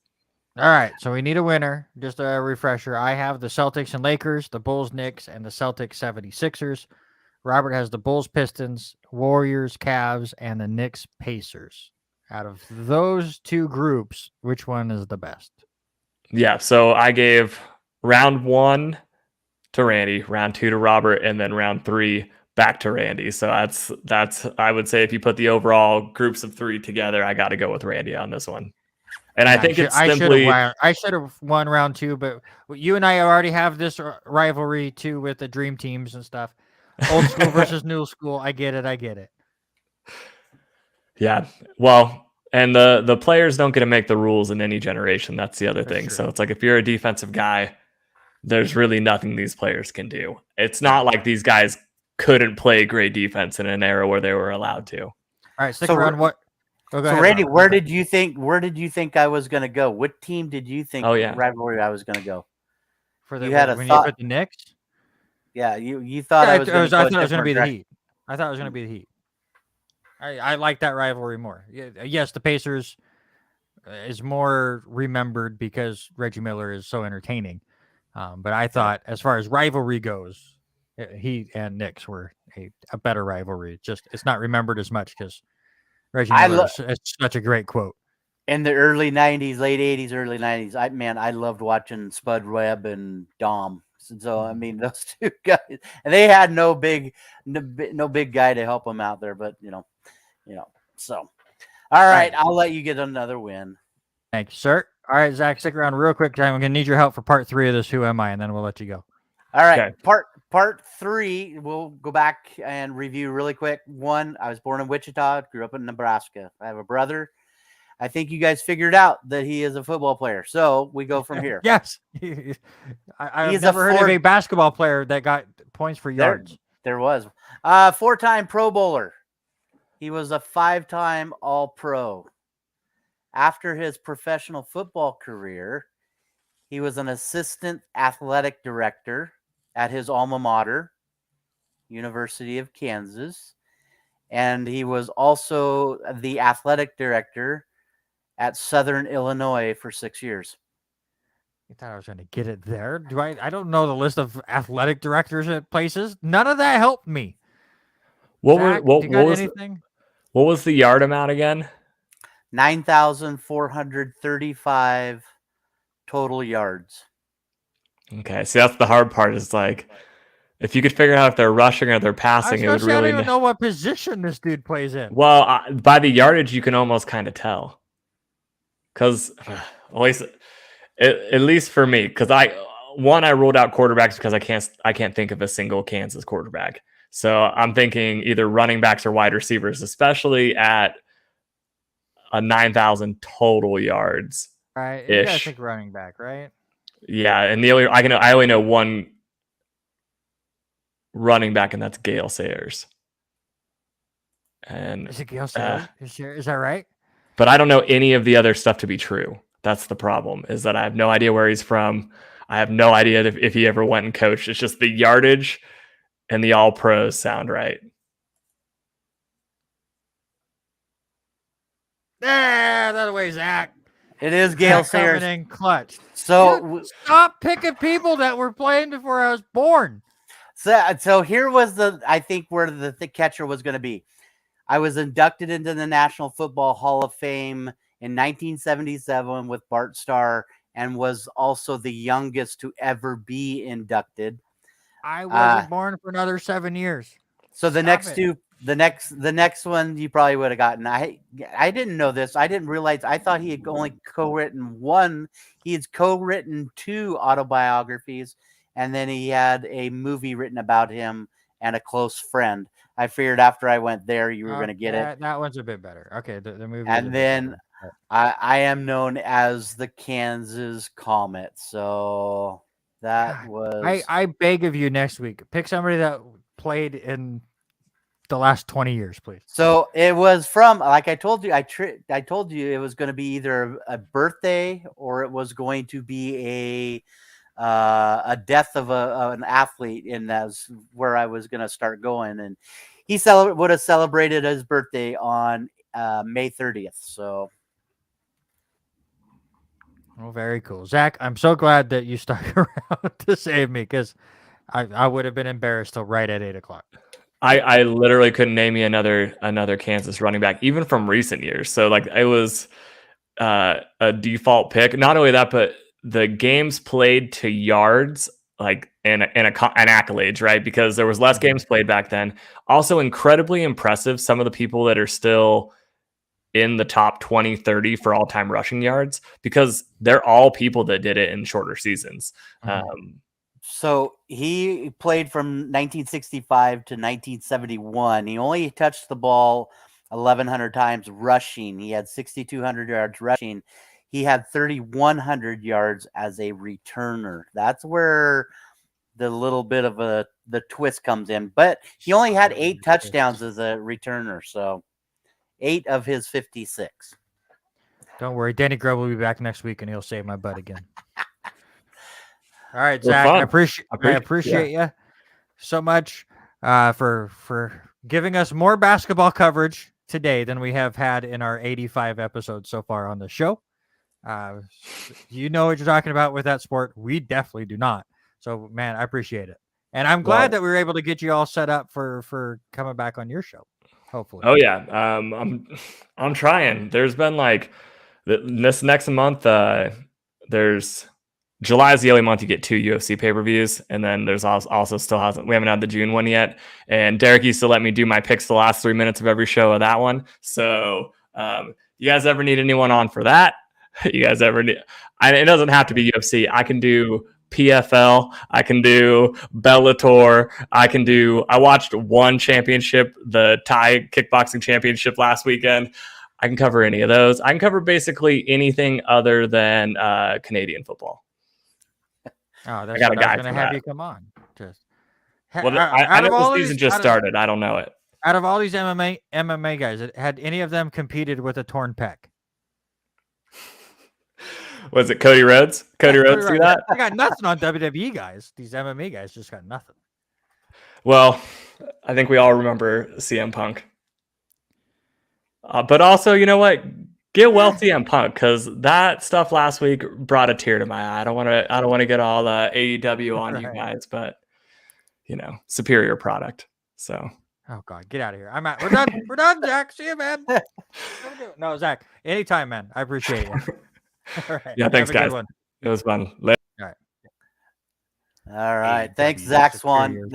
All right, so we need a winner. Just a refresher. I have the Celtics and Lakers, the Bulls, Knicks, and the Celtics 76ers. Robert has the Bulls, Pistons, Warriors, Cavs, and the Knicks, Pacers. Out of those 2 groups, which one is the best? Yeah, so I gave round 1 to Randy, round 2 to Robert, and then round 3 back to Randy. So that's I would say if you put the overall groups of 3 together, I got to go with Randy on this one. And I think I should have won round 2, but you and I already have this rivalry too with the dream teams and stuff. Old school versus new school. I get it. Yeah. Well, and the players don't get to make the rules in any generation. That's the other thing. True. So it's like if you're a defensive guy, there's really nothing these players can do. It's not like these guys couldn't play great defense in an era where they were allowed to. All right, stick around. What? Oh, so Randy, where did you think I was going to go? What team did you think rivalry I was going to go? For the, you had when you put the Knicks? Yeah, you thought I was going to be the Heat. I thought it was going to be the Heat. I like that rivalry more. Yes, the Pacers is more remembered because Reggie Miller is so entertaining. But I thought, as far as rivalry goes, Heat and Knicks were a better rivalry. Just it's not remembered as much because Reggie Miller is such a great quote. In the early 90s, late 80s, early 90s, I loved watching Spud Webb and Dom. And so I mean, those two guys, and they had no big guy to help them out there. But so all right, I'll let you get another win. Thank you, sir. All right, Zach, stick around real quick. I'm going to need your help for part 3 of this Who Am I, and then we'll let you go. All right, Okay. part 3, we'll go back and review really quick. 1, I was born in Wichita, grew up in Nebraska. I have a brother. I think you guys figured out that he is a football player. So we go from here. Yes. I've never heard of a basketball player that got points for yards. There was. 4-time Pro Bowler. He was a 5-time All-Pro. After his professional football career, he was an assistant athletic director at his alma mater, University of Kansas. And he was also the athletic director at Southern Illinois for 6 years. You thought I was going to get it there? I don't know the list of athletic directors at places. None of that helped me. What was anything? What was the yard amount again? 9,435 total yards. Okay, see, that's the hard part. Is like, if you could figure out if they're rushing or they're passing, it would really. I don't even know what position this dude plays in. Well, by the yardage, you can almost kind of tell. Because at least for me, because I ruled out quarterbacks because I can't think of a single Kansas quarterback. So I'm thinking either running backs or wide receivers, especially at a 9,000 total yards. Right, you gotta think running back, right? Yeah, and I only know one running back, and that's Gale Sayers. And is it Gale Sayers? Is that right? But I don't know any of the other stuff to be true. That's the problem, is that I have no idea where he's from. I have no idea if he ever went and coached. It's just the yardage and the all pros sound right. That way, Zach. It is Gale Sayers. Coming in clutch. So dude, stop picking people that were playing before I was born. So here was I think where the catcher was going to be. I was inducted into the National Football Hall of Fame in 1977 with Bart Starr, and was also the youngest to ever be inducted. I wasn't born for another 7 years. So the next one you probably would have gotten. I didn't know this. I didn't realize. I thought he had only co-written one. He had co-written 2 autobiographies, and then he had a movie written about him and a close friend. I figured after I went there, you were going to get it. That one's a bit better. Okay, the movie. And then I am known as the Kansas Comet. So that was. I beg of you next week, pick somebody that played in the last 20 years, please. So it was from, like I told you, I told you it was going to be either a birthday or it was going to be a death of an athlete, and that's where I was going to start going. And he would have celebrated his birthday on May 30th. So. Well, very cool. Zach, I'm so glad that you stuck around to save me, because I would have been embarrassed till right at 8 o'clock. I literally couldn't name you another Kansas running back, even from recent years. So like it was a default pick. Not only that, but the games played to yards, like and accolades, right? Because there was less games played back then. Also incredibly impressive. Some of the people that are still in the top 20, 30 for all-time rushing yards, because they're all people that did it in shorter seasons. So he played from 1965 to 1971. He only touched the ball 1,100 times rushing. He had 6,200 yards rushing. He had 3,100 yards as a returner. That's where the little bit of the twist comes in. But he only had 8 touchdowns as a returner. So 8 of his 56. Don't worry. Danny Grubb will be back next week, and he'll save my butt again. All right, Zach, I appreciate you so much for giving us more basketball coverage today than we have had in our 85 episodes so far on the show. You know what you're talking about with that sport. We definitely do not. So, man, I appreciate it. And I'm glad that we were able to get you all set up for coming back on your show, hopefully. Oh, yeah. I'm trying. There's been like this next month, there's July is the only month you get 2 UFC pay-per-views, and then there's also still we haven't had the June one yet. And Derek used to let me do my picks the last 3 minutes of every show of that one. So you guys ever need anyone on for that? You guys ever need? It doesn't have to be UFC. I can do PFL. I can do Bellator. I watched one championship, the Thai kickboxing championship last weekend. I can cover any of those. I can cover basically anything other than Canadian football. Oh, that's I got a what I guy was going for to have that. you come on. Just Well, I know the season just started. I don't know it. Out of all these MMA guys, had any of them competed with a torn pec? Was it Cody Rhodes? Cody Rhodes do that? I got nothing on WWE guys. These MMA guys just got nothing. Well, I think we all remember CM Punk. But also, you know what? Get well CM Punk, because that stuff last week brought a tear to my eye. I don't want to get all AEW on you guys, but superior product. So. Oh God, get out of here! I'm out. We're done. We're done, Zach. See you, man. No, Zach. Anytime, man. I appreciate you. All right. Yeah, thanks, guys. It was fun. All right. Thanks, Zach Swan.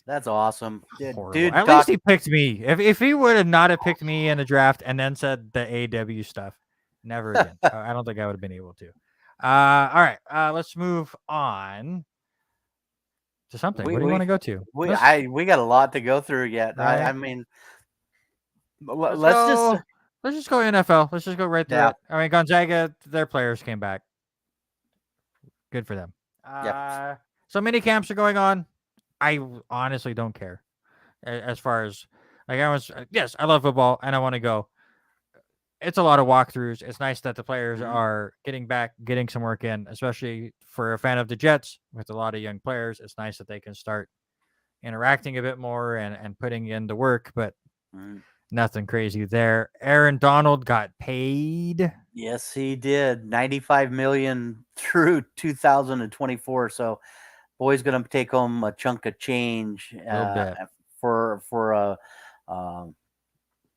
That's awesome. Dude, at least he picked me. If he would have not have picked me in the draft and then said the AEW stuff, never again. I don't think I would have been able to. All right. Let's move on to something. What do you want to go to? We got a lot to go through yet. Right. I mean, let's just go NFL. Let's just go right through it. I mean, Gonzaga, their players came back. Good for them. So mini camps are going on. I honestly don't care. As far as yes, I love football and I want to go. It's a lot of walkthroughs. It's nice that the players are getting back, getting some work in, especially for a fan of the Jets with a lot of young players. It's nice that they can start interacting a bit more and putting in the work, but nothing crazy there. Aaron Donald got paid. Yes, he did. $95 million through 2024. So boy's going to take home a chunk of change for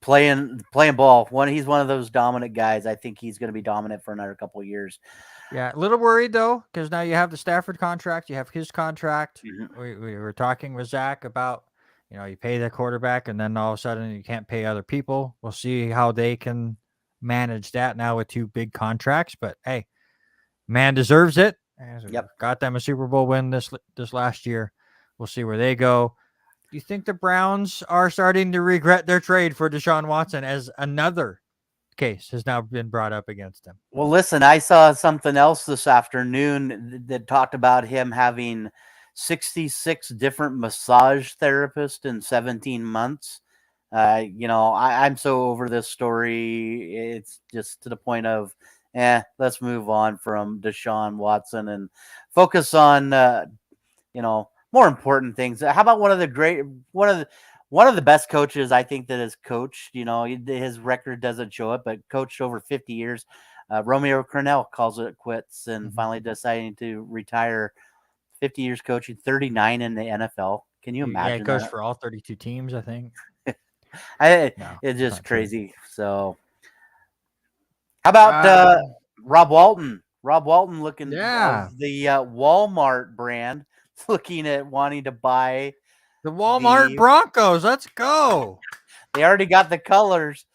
playing ball. He's one of those dominant guys. I think he's going to be dominant for another couple of years. Yeah, a little worried though, because now you have the Stafford contract, you have his contract. We were talking with Zach about, you pay the quarterback and then all of a sudden you can't pay other people. We'll see how they can manage that now with 2 big contracts. But hey, man deserves it. Yep. Got them a Super Bowl win this last year. We'll see where they go. Do you think the Browns are starting to regret their trade for Deshaun Watson, as another case has now been brought up against him? Well, listen, I saw something else this afternoon that talked about him having 66 different massage therapists in 17 months. I'm so over this story. It's just to the point of, let's move on from Deshaun Watson and focus on, more important things. How about one of the best coaches I think that has coached, his record doesn't show it, but coached over 50 years. Romeo Crennel calls it quits and finally deciding to retire. 50 years coaching, 39 in the NFL. Can you imagine? Yeah, he coached for all 32 teams, I think. It's just crazy. True. So how about Rob Walton? Rob Walton looking at the Walmart brand, looking at wanting to buy the Walmart Broncos. Let's go. They already got the colors.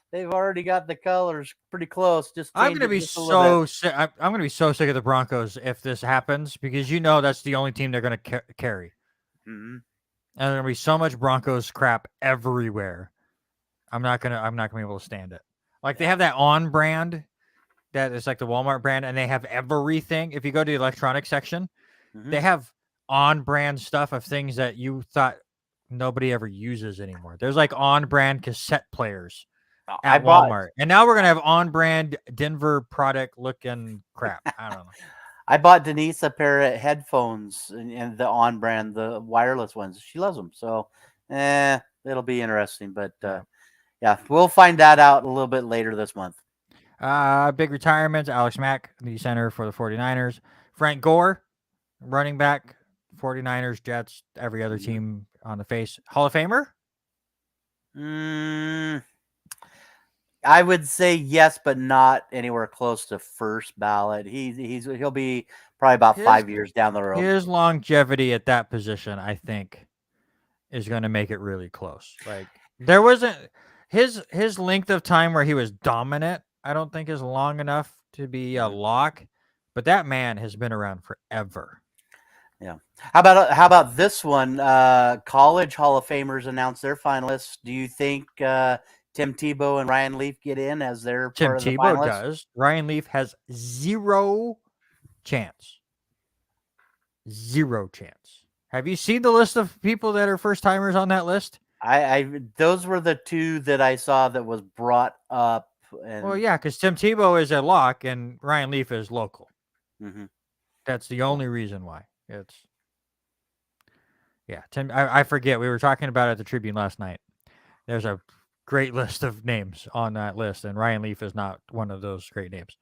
They've already got the colors pretty close. I'm going to be so sick. I'm going to be so sick of the Broncos if this happens, because that's the only team they're going to carry. And there's going to be so much Broncos crap everywhere. I'm not going to be able to stand it. Like they have that on brand that is like the Walmart brand, and they have everything. If you go to the electronics section, they have on brand stuff of things that you thought nobody ever uses anymore. There's like on brand cassette players at Walmart. And now we're going to have on brand Denver product looking crap. I don't know. I bought Denise a pair of headphones and the on brand, the wireless ones. She loves them. So, it'll be interesting, but, we'll find that out a little bit later this month. Big retirements. Alex Mack, the center for the 49ers. Frank Gore, running back, 49ers, Jets, every other team on the face. Hall of Famer? I would say yes, but not anywhere close to first ballot. He'll be probably about His 5 years down the road. his longevity at that position, I think, is going to make it really close. Like there wasn't his length of time where he was dominant. I don't think is long enough to be a lock, but that man has been around forever. Yeah. How about this one? College Hall of Famers announced their finalists. Do you think Tim Tebow and Ryan Leaf get in as their Tim part of the Tebow finalists? does. Ryan Leaf has zero chance. Zero chance. Have you seen the list of people that are first timers on that list? I those were the two that I saw that was brought up. And Well, yeah, because Tim Tebow is a lock and Ryan Leaf is local. Mhm. That's the only reason why. Tim. I forget. We were talking about it at the Tribune last night. There's a great list of names on that list, and Ryan Leaf is not one of those great names.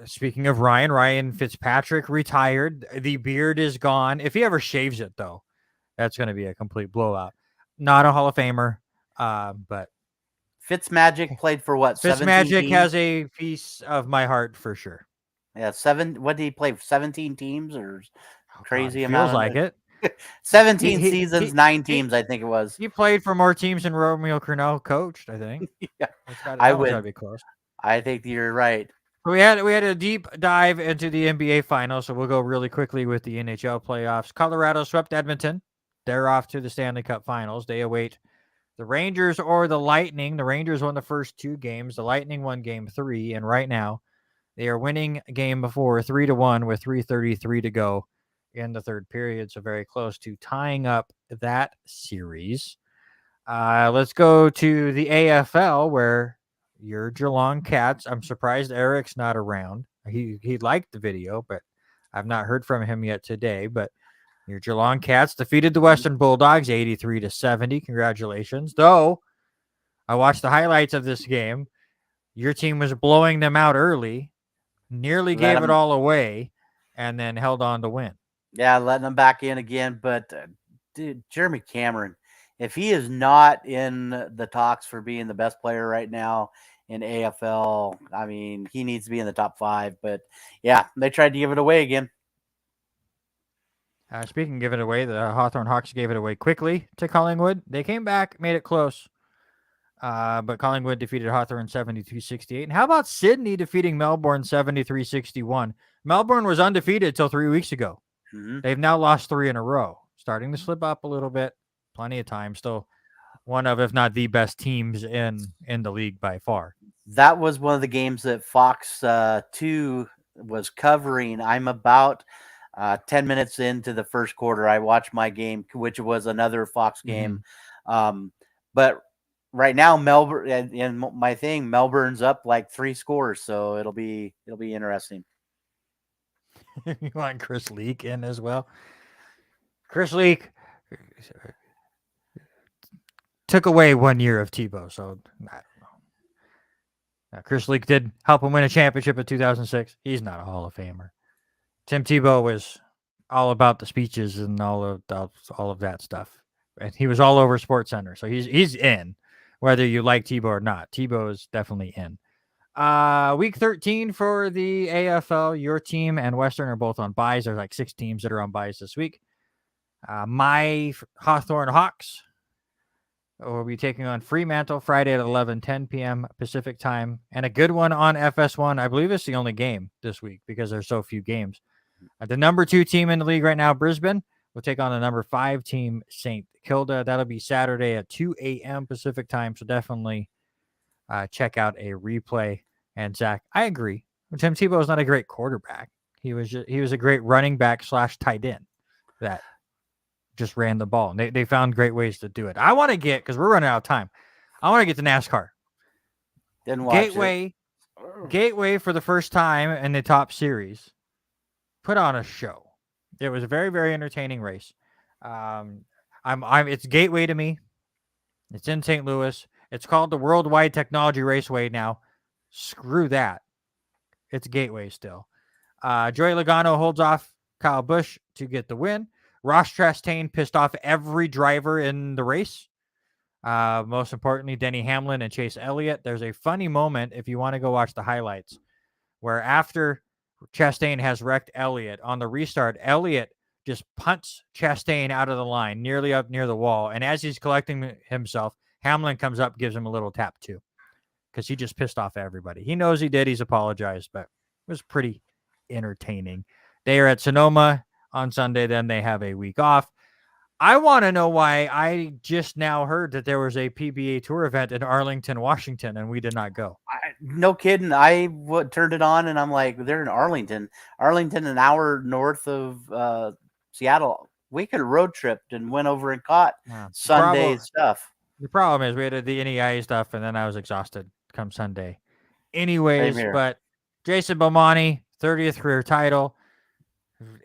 Speaking of Ryan Fitzpatrick retired. The beard is gone. If he ever shaves it, though, that's going to be a complete blowout. Not a Hall of Famer, but Fitzmagic played for what? 17 Fitzmagic teams? has a piece of my heart for sure. Yeah, what did he play? 17 teams or crazy God, amount? feels like it. 17 He- seasons, he- 9 he- teams, I think it was. He played for more teams than Romeo Cornell coached. I think. Yeah, That I one's gotta would. be close. I think you're right. We had a deep dive into the NBA finals, so we'll go really quickly with the NHL playoffs. Colorado swept Edmonton. They're off to the Stanley Cup finals. They await the Rangers or the Lightning. The Rangers won the first 2 games. The Lightning won game 3, and right now they are winning game 4 3-1 with 3:33 to go in the third period. So very close to tying up that series. Let's go to the AFL where your Geelong Cats. I'm surprised Eric's not around. He liked the video, but I've not heard from him yet today. But your Geelong Cats defeated the Western Bulldogs 83-70. Congratulations. Though I watched the highlights of this game. Your team was blowing them out early, nearly gave it all away, and then held on to win. Yeah, letting them back in again. But, dude, Jeremy Cameron, if he is not in the talks for being the best player right now in AFL, I mean, he needs to be in the top 5. But, yeah, they tried to give it away again. Speaking of giving it away, the Hawthorne Hawks gave it away quickly to Collingwood. They came back, made it close. But Collingwood defeated Hawthorne 72-68. And how about Sydney defeating Melbourne 73-61? Melbourne was undefeated till 3 weeks ago. Mm-hmm. They've now lost 3 in a row. Starting to slip up a little bit. Plenty of time. Still one of, if not the best teams in the league by far. That was one of the games that Fox 2 was covering. I'm about 10 minutes into the first quarter. I watched my game, which was another Fox game. Mm-hmm. But right now, Melbourne and my thing, Melbourne's up like 3 scores, so it'll be interesting. You want Chris Leak in as well? Chris Leak took away 1 year of Tebow, so I don't know. Chris Leak did help him win a championship in 2006. He's not a Hall of Famer. Tim Tebow was all about the speeches and all of that stuff, and he was all over SportsCenter, so he's in, whether you like Tebow or not. Tebow is definitely in. Week 13 for the AFL. Your team and Western are both on buys. There's like 6 teams that are on buys this week. My Hawthorne Hawks will be taking on Fremantle Friday at 11:10 p.m. Pacific time, and a good one on FS1. I believe it's the only game this week because there's so few games. The number 2 team in the league right now, Brisbane, will take on the number 5 team, St. Kilda. That'll be Saturday at 2 a.m. Pacific time, so definitely check out a replay. And Zach, I agree. Tim Tebow is not a great quarterback. He was a great running back / tight end that just ran the ball. And they found great ways to do it. I want to get, because we're running out of time, I want to get to NASCAR. Didn't watch Gateway for the first time in the top series put on a show. It was a very, very entertaining race. It's Gateway to me. It's in St. Louis. It's called the Worldwide Technology Raceway now. Screw that. It's Gateway still. Joey Logano holds off Kyle Busch to get the win. Ross Chastain pissed off every driver in the race. Most importantly, Denny Hamlin and Chase Elliott. There's a funny moment if you want to go watch the highlights where after Chastain has wrecked Elliott on the restart, Elliott just punts Chastain out of the line, nearly up near the wall. And as he's collecting himself, Hamlin comes up, gives him a little tap too, because he just pissed off everybody. He knows he did. He's apologized, but it was pretty entertaining. They are at Sonoma on Sunday. Then they have a week off. I want to know why I just now heard that there was a PBA Tour event in Arlington, Washington, and we did not go. No kidding. I turned it on, and I'm like, they're in Arlington. Arlington, an hour north of Seattle. We could have road tripped and went over and caught Sunday stuff. The problem is we had the NEI stuff, and then I was exhausted come Sunday. Anyways, but Jason Bomani, 30th career title.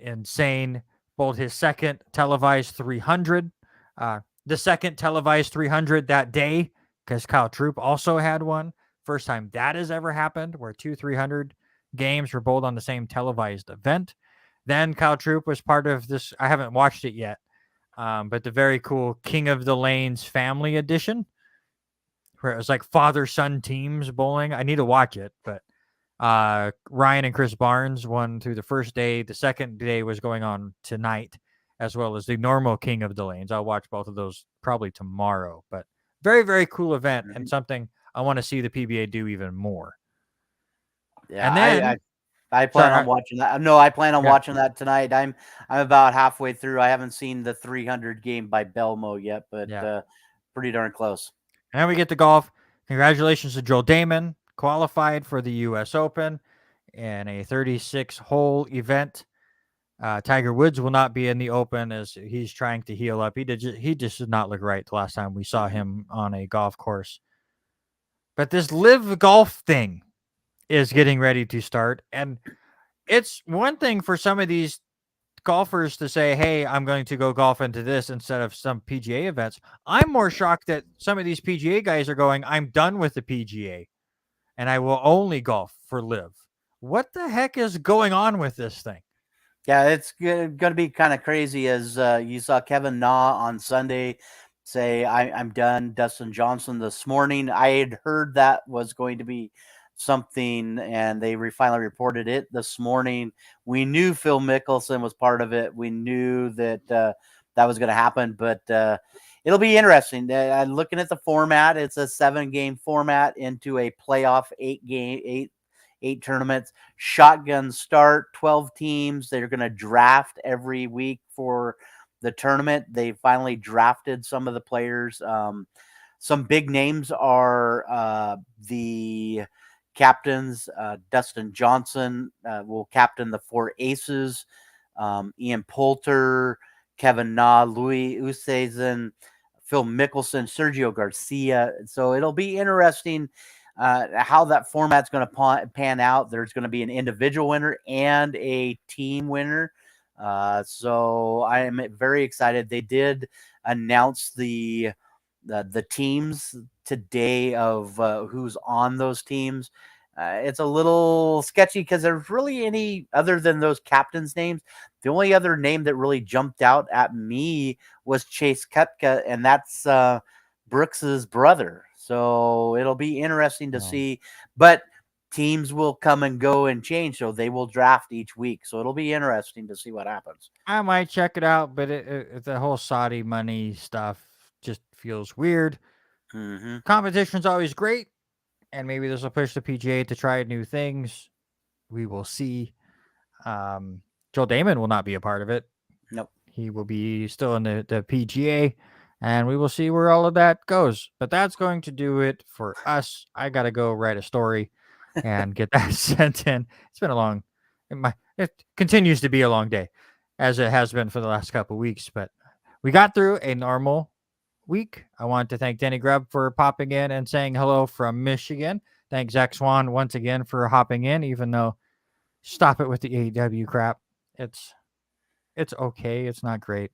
Insane. Both his second televised 300, the second televised 300 that day, because Kyle Troop also had one. First time that has ever happened, where 2 300 games were both on the same televised event. Then Kyle Troop was part of this. I haven't watched it yet, but the very cool King of the Lanes Family Edition, where it was like father-son teams bowling. I need to watch it, but Ryan and Chris Barnes won through the first day. The second day was going on tonight, as well as the normal King of the Lanes. I'll watch both of those probably tomorrow, but very, very cool event and something I want to see the PBA do even more. Yeah, and then I plan on watching that. No, I plan on watching that tonight. I'm about halfway through. I haven't seen the 300 game by Belmo yet, but pretty darn close. And then we get to golf. Congratulations to Joel Damon, qualified for the U.S. Open in a 36-hole event. Tiger Woods will not be in the Open as he's trying to heal up. He just did not look right the last time we saw him on a golf course. But this live golf thing is getting ready to start. And it's one thing for some of these golfers to say, hey, I'm going to go golf into this instead of some PGA events. I'm more shocked that some of these PGA guys are going, I'm done with the PGA and I will only golf for live. What the heck is going on with this thing? Yeah, it's going to be kind of crazy as you saw Kevin Na on Sunday say, I'm done. Dustin Johnson this morning. I had heard that was going to be something, and they finally reported it this morning. We knew Phil Mickelson was part of it. We knew that that was going to happen, but it'll be interesting. Looking at the format, it's a 7-game format into a playoff 8 tournaments. Shotgun start, 12 teams. They're going to draft every week for the tournament. They finally drafted some of the players. Some big names are the captains. Dustin Johnson will captain the 4 aces. Ian Poulter, Kevin Na, Louis Oosthuizen, Phil Mickelson, Sergio Garcia. So it'll be interesting how that format's going to pan out. There's going to be an individual winner and a team winner. So I am very excited. They did announce the teams today of who's on those teams. It's a little sketchy because there's really any other than those captains' names. The only other name that really jumped out at me was Chase Koepka, and that's Brooks's brother. So it'll be interesting to see. But teams will come and go and change, so they will draft each week. So it'll be interesting to see what happens. I might check it out, but the whole Saudi money stuff just feels weird. Mm-hmm. Competition's always great, and maybe this will push the PGA to try new things. We will see. Joel Damon will not be a part of it. Nope. He will be still in the PGA, and we will see where all of that goes. But that's going to do it for us. I got to go write a story and get that sent in. It's been it continues to be a long day, as it has been for the last couple of weeks, but we got through a normal week. I want to thank Danny Grubb for popping in and saying hello from Michigan. Thank Zach Swan once again for hopping in, even though stop it with the AEW crap. It's okay. It's not great.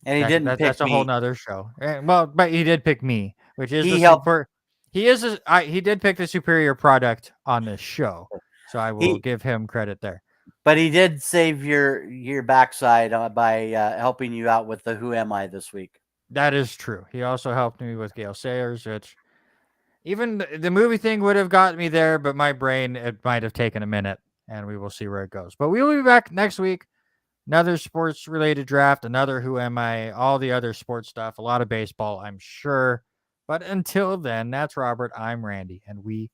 And he didn't pick that's a me. whole nother show. Well, but he did pick me, which is he did pick the superior product on this show. So I will give him credit there. But he did save your backside by helping you out with the Who Am I this week. That is true. He also helped me with Gale Sayers, which even the movie thing would have got me there, but my brain, it might have taken a minute, and we will see where it goes. But we will be back next week. Another sports related draft, another Who Am I, all the other sports stuff, a lot of baseball, I'm sure. But until then, that's Robert. I'm Randy, and we